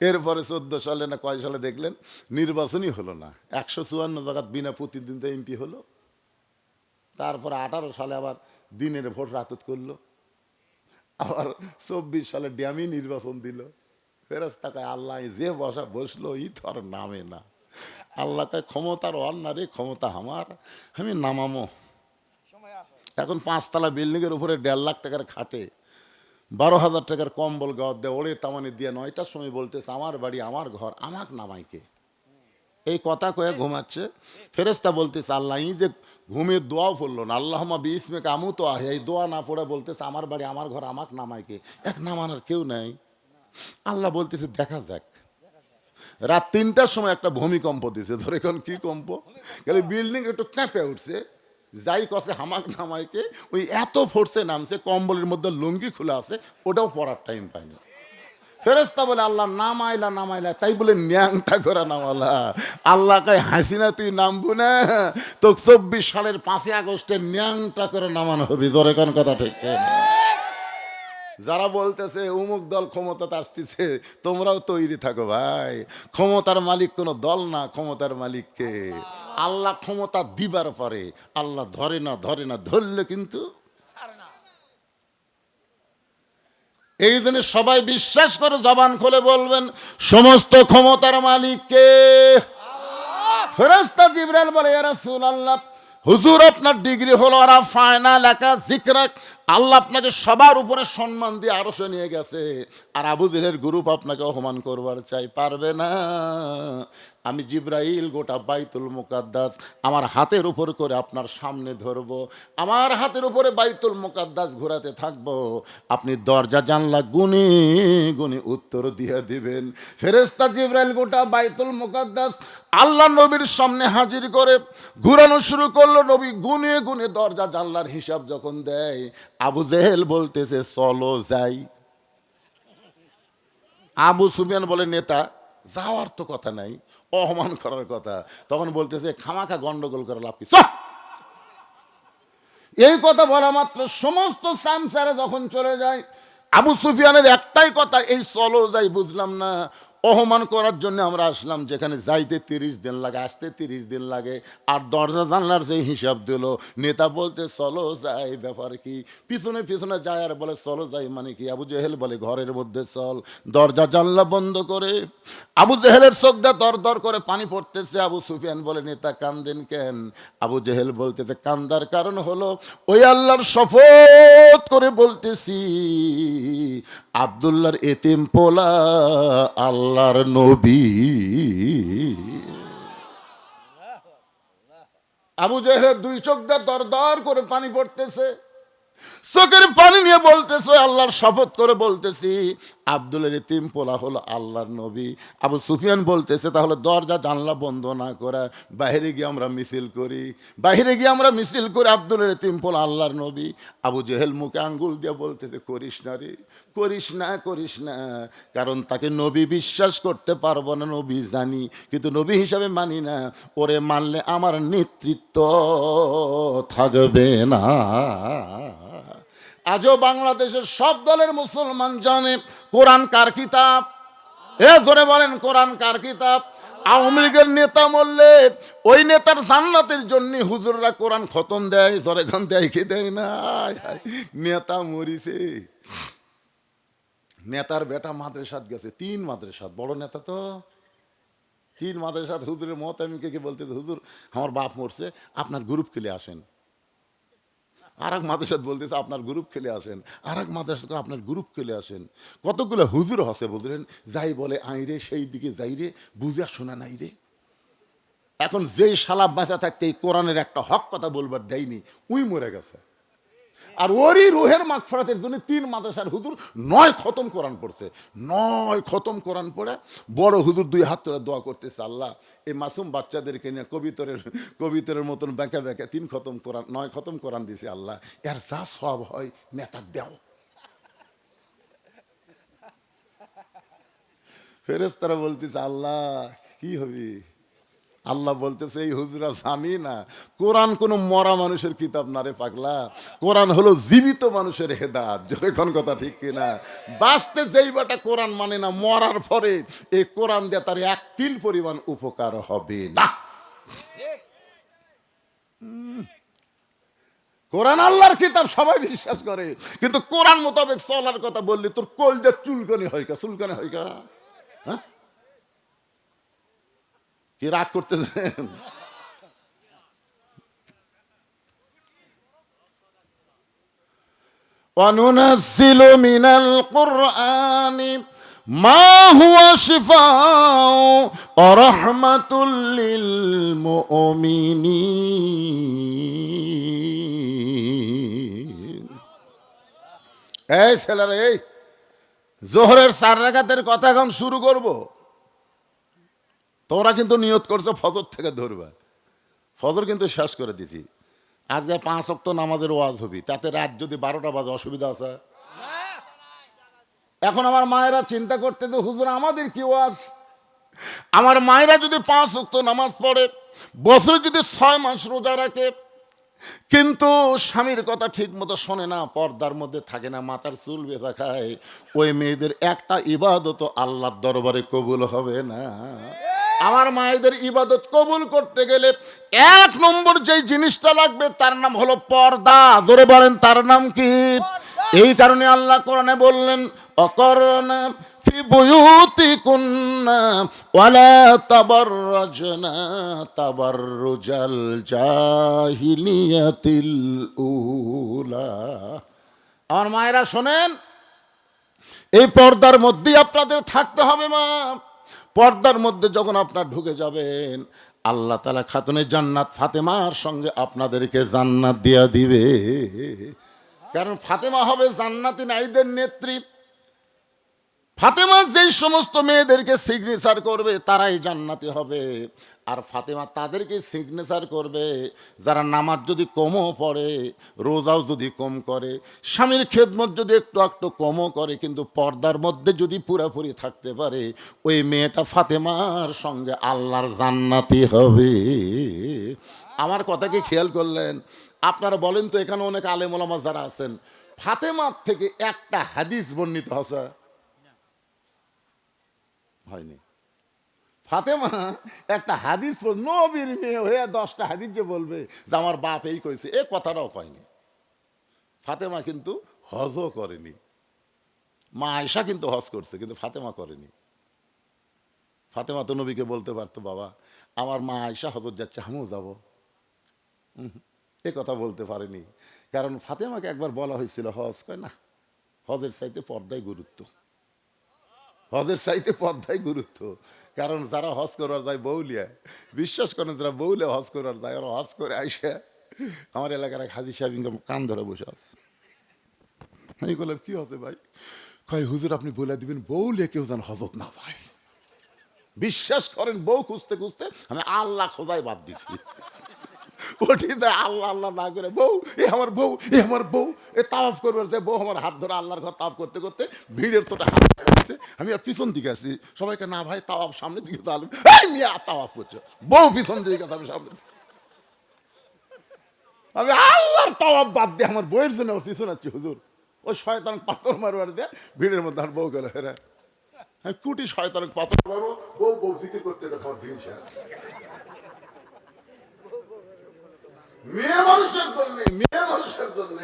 এরপরে 14 সালে না কয় সালে দেখলেন নির্বাচনই হলো না, 154 জায়গা বিনা প্রতিদ্বন্দ্বিতা এমপি হলো। তারপরে 18 সালে আবার দিনের ভোট রাতত করলো, আবার 24 সালে ড্যামি নির্বাচন দিল। ফেরেশতা কয় আল্লাহ যে বসা বসলো ই তো আর নামে না। আল্লাহ কয় ক্ষমতার অন্যারে, ক্ষমতা আমার, আমি নামামো। এখন 5 তলা বিল্ডিং এর উপরে 1.5 লাখ টাকার খাটে 12,000 টাকার কম্বল গাওয়ার দেয়, ওরে তামানি দিয়ে 9টার সময় বলতেছে আমার বাড়ি আমার ঘর, আমাক নামাইকে। এই কথা কয়ে ঘুমাচ্ছে। ফেরেশতা বলতেছে আল্লাহ ই যে ঘুমের দোয়াও পড়লো না, আল্লাহুম্মা বিইসমিকা আমুতু আহি, এই দোয়া না পড়ে বলতেছে আমার বাড়ি আমার ঘর, আমাক নামাইকে। এক নামানোর কেউ নাই। আল্লাহ বলতেছে দেখা যাক। রাত 3টার সময় একটা ভূমিকম্প দিছে। ধরে এখন কি কম্প? খালি বিল্ডিং একটু কাঁপে উঠছে, যাই কষে হামাক নামাইকে, ওই এত ফোর্সে নামছে, কম্বলের মধ্যে লুঙ্গি খোলা আছে, ওটাও পরার টাইম পায়নি। ফেরেশতা বলে আল্লাহ নামাইলা নামাইলা, তাই বলে ন্যাংটা করে নামালা। আল্লাহ কয় হাসিনা তুই নামবো না, তো 24 সালের 5 আগস্টে ন্যাংটা করে নামানো হবে। জোরে কোন কথা ঠিক? যারা বলতেছে অমুক দল ক্ষমতাতে আসতেছে, তোমরাও তৈরি থাকো ভাই। ক্ষমতার মালিক কোনো দল না, ক্ষমতার মালিককে আল্লাহ। ক্ষমতা দিবার পরে আল্লাহ ধরে না, ধরে না, ধরলে কিন্তু। এই জন্য সবাই বিশ্বাস করে জবান খুলে বলবেন সমস্ত ক্ষমতার মালিককে। ফেরেশতা জিবরাইল বলে ইয়া রাসূলুল্লাহ, হুজুর আপনার ডিগ্রি হলো রাফায়না লাকা যিকরাক, আল্লাহ আপনাকে সবার উপরে সম্মান দিয়ে আরশে নিয়ে গেছে, আর আবু জেহেলের গ্রুপ আপনাকে অপমান করবার চাই, পারবে না। আমি জিব্রাইল গোটা বাইতুল মুকাদ্দাস আমার হাতের উপর করে আপনার সামনে ধরব, আমার হাতের উপরে বাইতুল মুকাদ্দাস ঘোরাতে থাকবো, আপনি দরজা জানলা গুনে গুনে উত্তর দিয়ে দিবেন। ফেরেশতা জিব্রাইল গোটা বাইতুল মুকাদ্দাস আল্লাহ নবীর সামনে হাজির করে ঘুরানো শুরু করলো। নবী গুনে গুনে দরজা জানলার হিসাব যখন দেয়, আবু জেহেল বলতেছে চলো যাই। আবু সুফিয়ান বলে নেতা যাওয়ার তো কথা নাই, অপমান করার কথা। তখন বলতেছে খামাখা গন্ডগোল করে লাভ কি, চল। এই কথা বলা মাত্র সমস্ত সামসারে যখন চলে যায়, আবু সুফিয়ানের একটাই কথা, এই চলো যাই বুঝলাম না, অপমান করার জন্য আমরা আসলাম, যেখানে যাইতে 30 দিন লাগে, আসতে 30 দিন লাগে, আর দরজা জানলার যে হিসাব দিল। নেতা বলতে চলো যাই, ব্যাপার কি? পিছনে পিছনে যায় আর বলে চলো যাই মানে কি? আবু জেহেল বলে ঘরের মধ্যে চল। দরজা জানলা বন্ধ করে আবু জেহেলের চোখ দিয়ে দর দর করে পানি পড়তেছে। আবু সুফিয়ান বলে নেতা কান্দেন কেন? আবু জেহেল বলতেছে কান্দার কারণ হলো ওই আল্লাহর শপথ করে বলতেছি, আব্দুল্লাহর এতিম পোলা আল্লাহর নবী। আবু জেহেলের দুই চোখ দিয়ে দর দর করে পানি পড়তেছে, চোখের পানি নিয়ে বলতেছে আল্লাহর শপথ করে বলতেছি, আব্দুলের এতিম পোলা হলো আল্লাহর নবী। আবু সুফিয়ান বলতেছে তাহলে দরজা জানলা বন্ধ না করা, বাইরে গিয়ে আমরা মিছিল করি, বাইরে গিয়ে আমরা মিছিল করি, আব্দুলের এতিম পোলা আল্লাহর নবী। আবু জেহেল মুখে আঙ্গুল দিয়ে বলতেছে করিস না রে, করিস না, করিস না, কারণ তাকে নবী বিশ্বাস করতে পারবো না, নবী জানি কিন্তু নবী হিসাবে মানি না, ওরে মানলে আমার নেতৃত্ব থাকবে না। আজও বাংলাদেশের সব দলের মুসলমান জানে কোরআন কার কিতাব। এ জোরে বলেন কোরআন কার কিতাব? আওয়ামী লীগের নেতা মরলে ওই নেতার জান্নাতের জন্য হুজুররা কোরআন খতম দেয়, জোরে গান দেয় কি দেয় না? নেতা মরিছে, নেতার বেটা মাদ্রাসাত গেছে, 3 মাদ্রাসাত, বড় নেতা তো 3 মাদ্রাসাত। হুজুরের মহতামিমকে কি বলতে, হুজুর আমার বাপ মরছে, আপনার গ্রুপ খেলে আসেন। আর এক মাদ্রাসাত বলতেছে আপনার গ্রুপ খেলে আসেন, আর এক মাদ্রাসাত আপনার গ্রুপ খেলে আসেন। কতগুলো হুজুর হসে বুঝলেন, যাই বলে আই রে, সেই দিকে যাই রে, বুঝা শোনা নাই রে। এখন যেই শালা বাঁচা থাকতে এই কোরআনের একটা হক কথা বলবার দেয়নি, উই মরে গেছে। আর ওরই রুহের মাগফিরাতের জন্য 3 মাদ্রাসার হুজুর 9 খতম কোরআন পড়ছে, 9 খতম কোরআন পড়ে বড় হুজুর 2 হাত ধরে দোয়া করতেছে, আল্লাহ এই মাসুম বাচ্চাদেরকে নিয়ে কবিতরের মতন ব্যাঁকা ব্যাঁকা 3 খতম কোরআন, 9 খতম কোরআন দিছে, আল্লাহ এর যা সব হয় নেতাক দেও। ফেরেশতারা বলতেছে আল্লাহ কি হবে? আল্লাহ বলতেছে এই হুজুরা জানি না কোরআন কোনো মরা মানুষের কিতাব না রে পাগলা, কোরআন হলো জীবিত মানুষের হেদায়েত। জোরে কোন কথা ঠিক কিনা? বাঁচতে যেই বাটা কোরআন মানে না, মরার পরে এই কোরআন দিয়ে তার 1 তিল পরিমাণ উপকার হবে না। কোরআন আল্লাহর কিতাব সবাই বিশ্বাস করে, কিন্তু কোরআন মোতাবেক চলার কথা বললি তোর কলজা চুলকানি হয় কা, চুলকানি হয় কা? হ্যাঁ, কি রাগ করতেছেন? وَنُنَزِّلُ مِنَ الْقُرْآنِ مَا هُوَ شِفَاءٌ وَرَحْمَةٌ لِّلْمُؤْمِنِينَ। এই ছেলেরা, এই জোহরের 4 রাকাতের কথা এখন শুরু করব। তোমরা কিন্তু নিয়ত করছো ফজর থেকে ধরবা, ফজর কিন্তু শেষ করে দিছি। আজকে 5 ওয়াক্ত নামাজের ওয়াজ হবি, তাতে রাত যদি 12টা বাজে অসুবিধা আছে? এখন আমার মায়েরা চিন্তা করতে যে হুজুর আমাদের কি ওয়াজ? আমার মায়েরা যদি 5 ওয়াক্ত নামাজ পড়ে, বছরে যদি 6 মাস রোজা রাখে, কিন্তু স্বামীর কথা ঠিক মতো শোনে না, পর্দার মধ্যে থাকে না, মাথার চুল বেঁচা খায়, ওই মেয়েদের একটা ইবাদত আল্লাহর দরবারে কবুল হবে না। আমার মায়েদের ইবাদত কবুল করতে গেলে 1 নম্বর যেই জিনিসটা লাগবে তার নাম হলো পর্দা। জোরে বলেন তার নাম কি? এই কারণে আল্লাহ কোরআনে বললেন অকরনা ফি বুয়ুতিকুন্না ওয়ালা তাবাররাজনা তাবাররুজাল জাহিলিয়াতিল উলা। আমার মায়েরা শোনেন, এই পর্দার মধ্যেই আপনাদের থাকতে হবে মা। পর্দার মধ্যে যখন আপনার ঢুকে যাবেন, আল্লাহ তাআলা খাতুনে জান্নাত ফাতেমার সঙ্গে আপনাদেরকে জান্নাত দিয়া দিবে। কারণ ফাতেমা হবে জান্নাতি নারীদের নেত্রী। ফাতেমা যেই সমস্ত মেয়েদেরকে সিগনেচার করবে তারাই জান্নাতি হবে। আর ফাতেমা তাদেরকে সিগনেচার করবে যারা নামাজ যদি কমও পড়ে, রোজাও যদি কম করে, স্বামীর খেদমত যদি একটু একটু কমও করে, কিন্তু পর্দার মধ্যে যদি পুরাপুরি থাকতে পারে, ওই মেয়েটা ফাতেমার সঙ্গে আল্লাহর জান্নাতি হবে। আমার কথা কি খেয়াল করলেন? আপনারা বলেন তো, এখানে অনেক আলেম ওলামা যারা আছেন, ফাতেমার থেকে একটা হাদিস বর্ণিত হয়েছে? হয়নি। ফাতেমা একটা হাদিস, নবীর মেয়ে হয়ে 10টা হাদিস যে বলবে যে আমার বাপ এই কইছে, এ কথাটাও কয়নি। ফাতেমা কিন্তু হজও করেনি। মা আয়েশা কিন্তু হজ করছে, কিন্তু ফাতেমা করেনি। ফাতেমা তো নবীকে বলতে পারতো, বাবা আমার মা আয়েশা হজত যাচ্ছে, আমিও যাবো। এ কথা বলতে পারেনি, কারণ ফাতেমাকে একবার বলা হয়েছিল হজ, কয় না, হজের চাইতে পর্দায় গুরুত্ব, হজের চাইতে পর্দায় গুরুত্ব। কারণ যারা হজ করার যায় বউলিয়া, বিশ্বাস করেন, যারা বউলিয়া হজ করার যায়, ওরা হজ করে আইসা আমার এলাকার এক হাজি সাহেব কান ধরে বসে আছে। আমি বললাম কি হচ্ছে ভাই? কয় হুজুর আপনি বলে দিবেন বউলিয়া কেউ যেন হজত না যায়। বিশ্বাস করেন, বউ খুঁজতে খুঁজতে আমি আল্লাহ খোঁজাই বাদ দিছি। ওটি আল্লাহ আল্লাহ না করে বউ, এ আমার বউ, এ আমার বউ, এ তাওয়াফ করবার যে বউ আমার হাত ধরে আল্লাহর ঘর তাওয়াফ করতে করতে ভিড়ের ছোটা হাত দিচ্ছে। আমি আর পিছন দিকে আসছি, সবাইকে না ভাই তাওয়াফ সামনের দিকে তাহলে মিয়া তাওয়াফ করছো, বউ পিছন দিকে গেছে, আমি সামনে, আমি আল্লাহর তাওয়াফ বাদ দিয়ে আমার বউয়ের জন্য আমার পিছন আছি। হুজুর ওই শয়তান পাথর মারবার দিয়ে ভিড়ের মধ্যে আমার বউ গেল, হেরা আমি কুটি শয়তান পাথর মারবো, বউ বউ জিকির করতে আমার দিন শেষ। মেয়ে মানুষের জন্য, মেয়ে মানুষের জন্য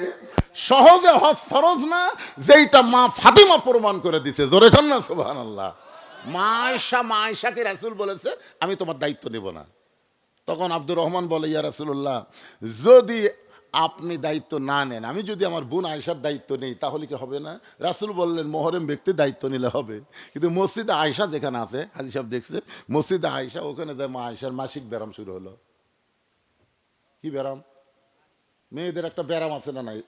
সহজে হজ ফরজ না, যেইটা মা ফাতিমা প্রমাণ করে দিছে। জোরে কর না সুবহানাল্লাহ। মা আয়েশাকে রাসূল বলেছে আমি তোমার দায়িত্ব নেব না। তখন আব্দুর রহমান বলে, ইয়া রাসূলুল্লাহ, যদি আপনি দায়িত্ব না নেন, আমি যদি আমার বোন আয়েশার দায়িত্ব নেই তাহলে কি হবে না? রাসূল বললেন মুহররম ব্যক্তি দায়িত্ব নিলে হবে। কিন্তু মসজিদে আয়েশা যেখানে আছে, হাজী সাহেব দেখছে, মসজিদে আয়েশা, ওখানে মা আয়েশার মাসিক ব্যারাম শুরু হলো। কি ব্যারাম? মেয়েদের একটা ব্যারাম আছে না নাই?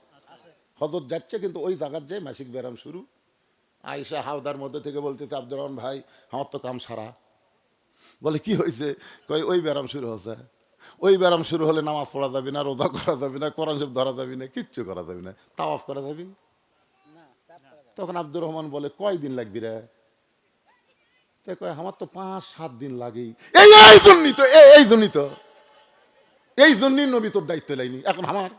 হজরত যাচ্ছে কিন্তু ওই জায়গার যে মাসিক ব্যারাম শুরু। আয়েশা হাওদার মধ্যে থেকে বলতেছে, আব্দুর রহমান ভাই আমার তো কাম সারা। বলে কি হয়েছে? কই ওই ব্যারাম শুরু হচ্ছে। ওই ব্যারাম শুরু হলে নামাজ পড়া যাবে না, রোজা করা যাবে না, কোরআন শরীফ ধরা যাবে না, কিচ্ছু করা যাবে না, তাওয়াফ করা যাবে। তখন আব্দুর রহমান বলে কয়দিন লাগবে রে? তাই কয় আমার তো 5-7 দিন লাগেই। এই জন্যই তো, এই জন্যই তো, এই জন্যই নবী তোর দায়িত্ব লাইনি। এখন আমার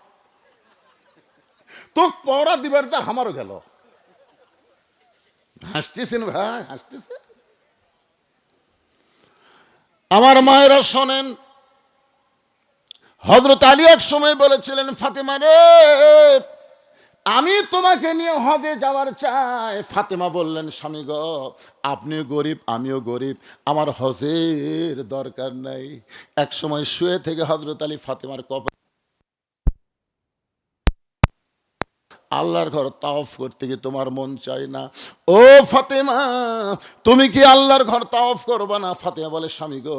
তো পড়া দিবার যা আমারও গেল। হাসতেছেন ভাই, হাসতেছে। আমার মায়েরা শোনেন, হযরত আলী এক সময় বলেছিলেন, ফাতেমা রে আমি তোমাকে নিয়ে হজে যাওয়ার চাই। ফাতেমা বললেন, স্বামী গো আপনিও গরিব আমিও গরিব, আমার হজের দরকার নাই। এক সময় শুয়ে থেকে হযরত আলী ফাতেমার কপালে আল্লাহর ঘর তাওয়াফ করতে গিয়ে তোমার মন চায় না? ও ফাতেমা তুমি কি আল্লাহর ঘর তাওয়াফ করবা না? ফাতেমা বলে, স্বামী গো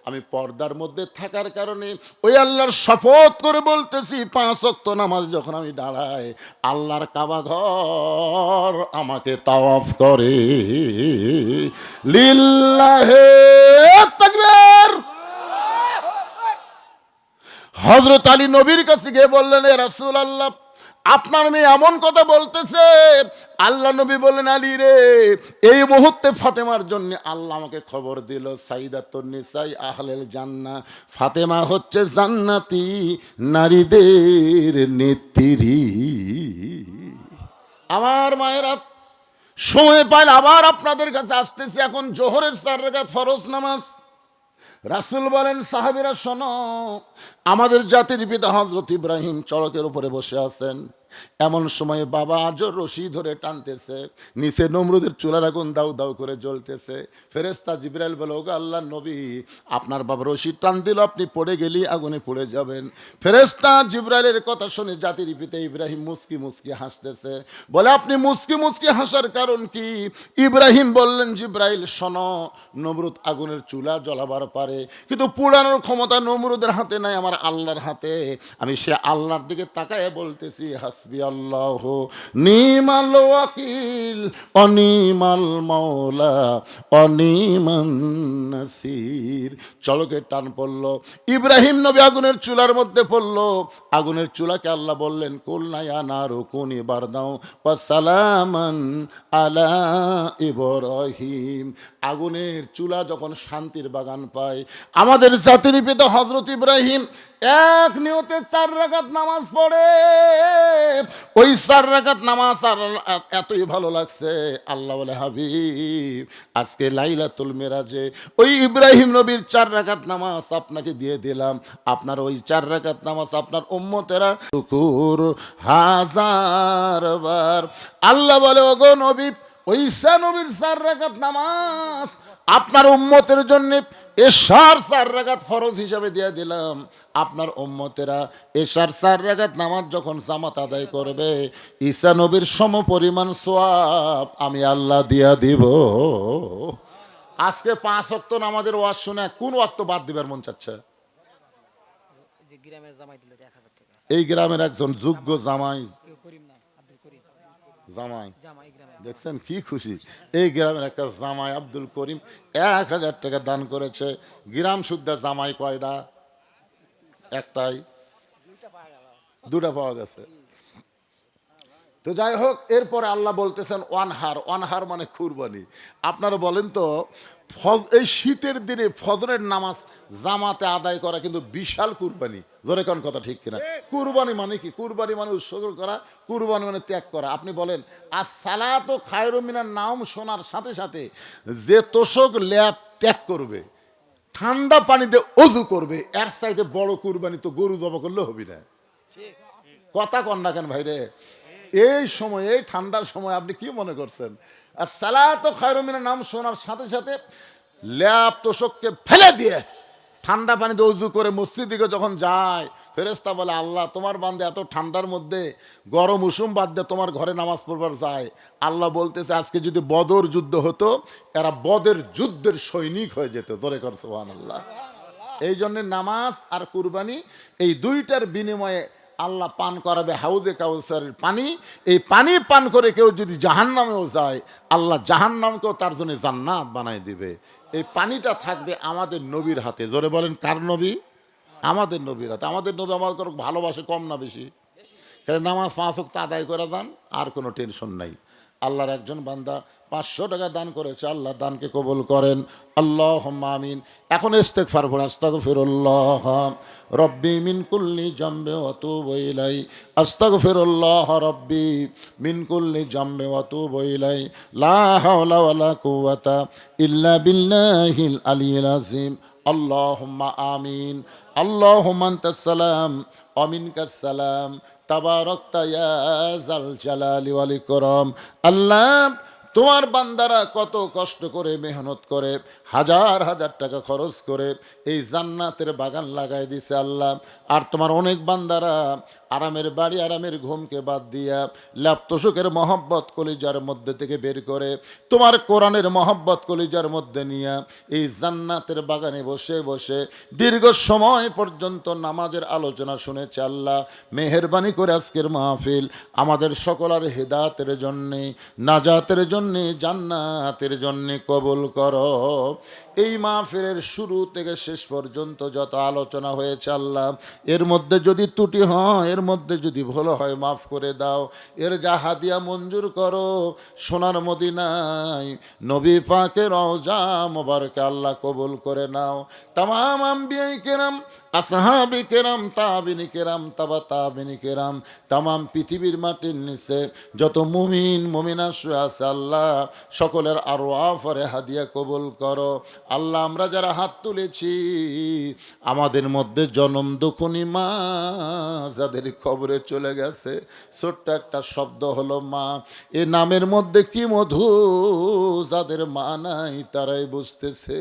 আমি পর্দার মধ্যে থাকার কারণে ওই আল্লাহর শপথ করে বলতেছি 5 ওয়াক্ত নামাজ যখন আমি দাঁড়াই, আল্লাহর কাবা ঘর আমাকে তাওয়াফ করে। লিল্লাহে তাকবীর। হযরত আলী নবীর কাছে গিয়ে বললেন, এ রাসূলুল্লাহ আপনার মেয়ে এমন কথা বলতেছে। আল্লাহ নবী বললেন, আলী রে এই মুহূর্তে ফাতেমার জন্য আল্লাহ আমাকে খবর দিল, সাইয়্যিদাতুন নিসাই আহলিল জান্নাহ, ফাতেমা হচ্ছে জান্নাতি নারীদের নেত্রী। আমার মায়েরা সময় পাইলে আবার আপনাদের কাছে আসতেছি। এখন জোহরের 4 রাকাত ফরজ নামাজ। রাসূল বলেন, সাহাবীরা শোনো, আমাদের জাতির পিতা হযরত ইব্রাহিম চড়কের উপরে বসে আছেন। এমন সময় বাবা আজও রশি ধরে টানতেছে, নিচে নমরুদের চুলার আগুন দাউ দাউ করে জ্বলতেছে। ফেরেশতা জিবরাইল বলে, ওগো আল্লাহর নবী, আপনার বাবা রশি টান দিল, আপনি পড়ে গেলি আগুনে পড়ে যাবেন। ফেরেশতা জিবরাইলের কথা শুনে জাতির পিতা ইব্রাহিম মুচকি মুচকি হাসতেছে। বলে, আপনি মুচকি মুচকি হাসার কারণ কি? ইব্রাহিম বললেন, জিবরাইল শোনো, নমরুদ আগুনের চুলা জ্বলাবার পারে, কিন্তু পোড়ানোর ক্ষমতা নমরুদের হাতে নাই, আমার আল্লাহর হাতে। আমি সে আল্লাহর দিকে তাকায় বলতেছি, হাসবি আল্লাহ নিমাল ওয়াকিল অনিমাল মাওলা অনিমান নাসির। চলকে টান পড়ল, ইব্রাহিম নবী আগুনের চুলার মধ্যে পড়ল। আগুনের চুলাকে আল্লাহ বললেন, কুলনা ইয়া নারু কুনি বারদাও ওয়া সালামান আলা ইব্রাহিম। আগুনের চুলা যখন শান্তির বাগান পায়, আমাদের জাতির পিতা হযরত ইব্রাহিম এক নিয়তে 4 রাকাত নামাজ পড়ে। ওই 4 রাকাত নামাজ আর এতই ভালো লাগছে, আল্লাহ বলে, হাবিব, আজকে লাইলাতুল মিরাজে ওই ইব্রাহিম নবীর 4 রাকাত নামাজ আপনাকে দিয়ে দিলাম। আপনার ওই 4 রাকাত নামাজ আপনার উম্মতেরা শুকুর হাজার বার। আল্লাহ বলে, ওগো নবী, ওই নবীর 4 রাকাত নামাজ আপনার উম্মতের জন্য এশার 4 রাকাত ফরজ হিসাবে দিয়ে দিলাম। আপনার উম্মতেরা এশার 4 রাকাত নামাজ যখন জামাত আদায় করবে, ঈসা নবীর সম পরিমাণ সওয়াব আমি আল্লাহ দিয়া দিব। আজকে 5 ওয়াক্ত নামাজের ওয়াজ শুনে কোন ওয়াক্ত বাদ দিবার মন চাচ্ছে? এই গ্রামের একজন যোগ্য জামাই, দেখছেন কি খুশি, এই গ্রামের একটা জামাই আব্দুল করিম 1000 টাকা দান করেছে। গ্রাম শুদ্ধা জামাই কয়টা? একটাই, 2টা পাওয়া গেছে। তো যাই হোক, এরপরে আল্লাহ বলতেছেন ওয়ানহার। ওয়ানহার মানে কুরবানি। আপনারা বলেন তো, এই শীতের দিনে ফজরের নামাজ জামাতে আদায় করা কিন্তু বিশাল কুরবানি। জোরে কোন কথা ঠিক কিনা? কুরবানি মানে কি? কুরবানি মানে উৎসর্গ করা, কুরবানি মানে ত্যাগ করা। আপনি বলেন, আর সালাতু খায়রুম মিনান নাওম শোনার সাথে সাথে যে তোষক ল্যাপ ত্যাগ করবে, ঠান্ডা পানিতে অজু করবে, এর চাইতে বড় কুরবানি তো গরু জবা করলেও হবে না। কথা কন না কেন ভাইরে? এই সময়, এই ঠান্ডার সময় আপনি কি মনে করছেন? আর সালাতু খায়রুম মিনান নাওম শোনার সাথে সাথে ল্যাপ তোষককে ফেলে দিয়ে ঠান্ডা পানিতে অজু করে মসজিদে যখন যায়, ফেরেশতা বলে, আল্লাহ, তোমার বান্দা এত ঠান্ডার মধ্যে গরম উষুম বাদ দিয়ে তোমার ঘরে নামাজ পড়বার যায়। আল্লাহ বলতেছে, আজকে যদি বদর যুদ্ধ হতো, এরা বদের যুদ্ধের সৈনিক হয়ে যেত। ধরে কর সুবহানাল্লাহ। এই জন্য নামাজ আর কুরবানি, এই দুইটার বিনিময়ে আল্লাহ পান করাবে হাউজে কাউসারের পানি। এই পানি পান করে কেউ যদি জাহান্নামেও যায়, আল্লাহ জাহান্নামকেও তার জন্য জান্নাত বানাই দিবে। এই পানিটা থাকবে আমাদের নবীর হাতে। জোরে বলেন, কার নবী? আমাদের নবীর হাতে। আমাদের নবী আমাদের ভালোবাসে কম না বেশি? নামাজ 5 ওয়াক্ত আদায় করে দেন, আর কোনো টেনশন নাই। আল্লাহর একজন বান্দা 500 টাকা দান করেছে, আল্লাহ দানকে কবুল করেন, আল্লাহুম্মা আমিন। এখন ইস্তেগফার পড়ে, আস্তাগফিরুল্লাহ রব্বি মিন কুল্লি জামবি ওয়া আতুবু ইলাই, আস্তাগফিরুল্লাহ রব্বি মিন কুল্লি জামবি ওয়া আতুবু ইলাই, লা হাওলা ওয়ালা কুওয়াতা ইল্লা বিল্লাহিল আলিয়্যিল আযীম, আল্লাহুম্মা আমিন। আল্লাহুম্মা আনতাস সালাম ওয়া মিনকাস সালাম, তাবারাকতা ইয়া যাল জালালি ওয়াল ইকরাম। আল্লাহ, তোমার বান্দারা কত কষ্ট করে, মেহনত করে, হাজার হাজার টাকা খরচ করে এই জান্নাতের বাগান লাগাই দিছে আল্লাহ। আর তোমার অনেক বান্দারা আরামের বাড়ি, আরামের ঘুমকে বাদ দিয়া ল্যাপতোষকের মহব্বত কলিজার মধ্যে থেকে বের করে তোমার কোরআনের মহব্বত কলিজার মধ্যে নিয়ে এই জান্নাতের বাগানে বসে বসে দীর্ঘ সময় পর্যন্ত নামাজের আলোচনা শুনেছে আল্লাহ। মেহেরবানি করে আজকের মাহফিল আমাদের সকলের হেদায়েতের জন্যে, নাজাতের জন্যে, জান্নাতের জন্যে কবুল করো। এই মাহফিলের শুরু থেকে শেষ পর্যন্ত যত আলোচনা হয়েছে আল্লাহ, এর মধ্যে যদি ত্রুটি হয়, এর মধ্যে যদি ভুল হয়, মাফ করে দাও। এর যা হাদিয়া মঞ্জুর করো, সোনার মদিনায় নবী পাকের রওজা মোবারকে আল্লাহ কবুল করে নাও। তামাম আম্বিয়ায়ে কেরাম আসহাবি কেরাম, তাবিনী কেরাম, তাবা তাবিনী কেরাম, তামাম পৃথিবীর মাটির নিচে যত মুমিন মুমিনা শুয়ে আছে আল্লাহ সকলের আরওয়াফরে হাদিয়া কবুল করো। আল্লাহ আমরা যারা হাত তুলেছি আমাদের মধ্যে জনম দুঃখনী মা যাদের কবরে চলে গেছে, ছোট্ট একটা শব্দ হলো মা, এ নামের মধ্যে কি মধু, যাদের মা নাই তারাই বুঝতেছে।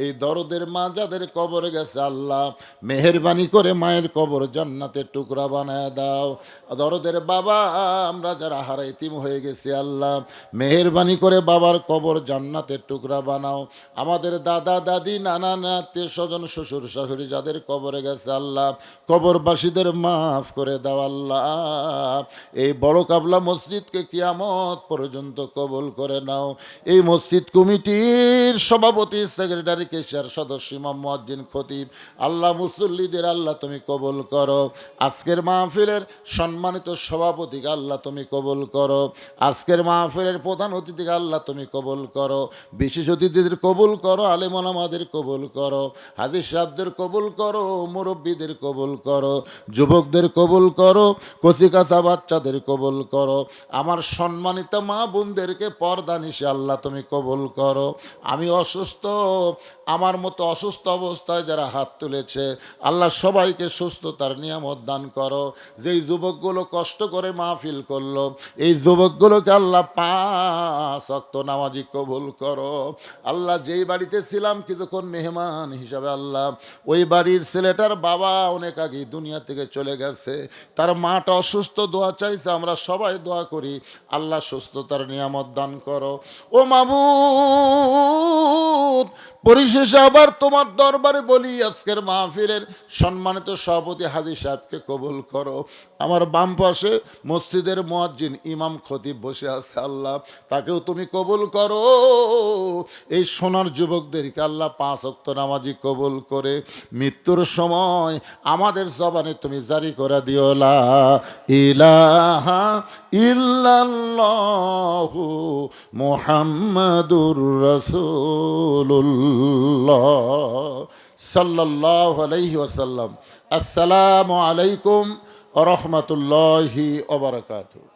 এই দরদের মা যাদের কবরে গেছে আল্লাহ মেহেরবানি করে মায়ের কবর জান্নাতের টুকরা বানায় দাও। দরদের বাবা আমরা যারা হারাইতিম হয়ে গেছি আল্লাহ মেহেরবানি করে বাবার কবর জান্নাতের টুকরা বানাও। আমাদের দাদা দাদি নানা আত্মীয় স্বজন শ্বশুর শাশুড়ি যাদের কবরে গেছে আল্লাহ কবরবাসীদের মাফ করে দাও আল্লাহ। এই বড় কাবলা মসজিদকে কিয়ামত পর্যন্ত কবুল করে নাও। এই মসজিদ কমিটির সভাপতি সেক্রেটারি কেশিয়ার সদস্য ইমাম মুয়াজ্জিন খতিব আল্লাহ মুসল্লিদের আল্লাহ তুমি কবুল করো। আজকের মাহফিলের সম্মানিত সভাপতিকে আল্লাহ তুমি কবুল করো। আজকের মাহফিলের প্রধান অতিথিকে আল্লাহ তুমি কবুল করো। বিশেষ অতিথিদের কবুল করো, আলেম ওলামাদের কবুল করো, হাদিস সাহেবদের কবুল করো, মুরব্বীদের কবুল করো, যুবকদের কবুল করো, কচি কাঁচা বাচ্চাদের কবুল করো। আমার সম্মানিত মা বোনদেরকে পর্দা নিশে আল্লাহ তুমি কবুল করো। আমি অসুস্থ, আমার মতো অসুস্থ অবস্থায় যারা হাত তুলেছে আল্লাহ সবাইকে সুস্থতার নিয়ামত দান করো। যেই যুবকগুলো কষ্ট করে মাহফিল করলো এই যুবকগুলোকে আল্লাহ 5 ওয়াক্ত নামাজি কবুল করো। আল্লাহ যেই বাড়িতে ছিলাম কিছুক্ষণ মেহমান হিসাবে আল্লাহ ওই বাড়ির ছেলেটার বাবা অনেক আগেই দুনিয়া থেকে চলে গেছে, তার মাটা অসুস্থ, দোয়া চাইছে, আমরা সবাই দোয়া করি আল্লাহ সুস্থতার নিয়ামত দান করো। ও মাবুদ পরিশেষে আবার তোমার দরবারে বলি আজকের মাহফিলের সম্মানিত সভাপতি হাজী সাহেবকে কবুল করো। আমার বাম পাশে মসজিদের মুয়াজ্জিন ইমাম খতিব বসে আছে আল্লাহ তাকেও তুমি কবুল করো। এই সোনার যুবকদেরকে আল্লাহ 5 ওয়াক্ত নামাজি কবুল করে মৃত্যুর সময় আমাদের জবানে তুমি জারি করে দিও লা ইলাহা ইল্লাল্লাহু মুহাম্মাদুর রাসূলুল্লাহ সাল্লাল্লাহু আলাইহি ওয়াসাল্লাম। আসসালামু আলাইকুম ওয়া রাহমাতুল্লাহি ওয়া বারাকাতুহু।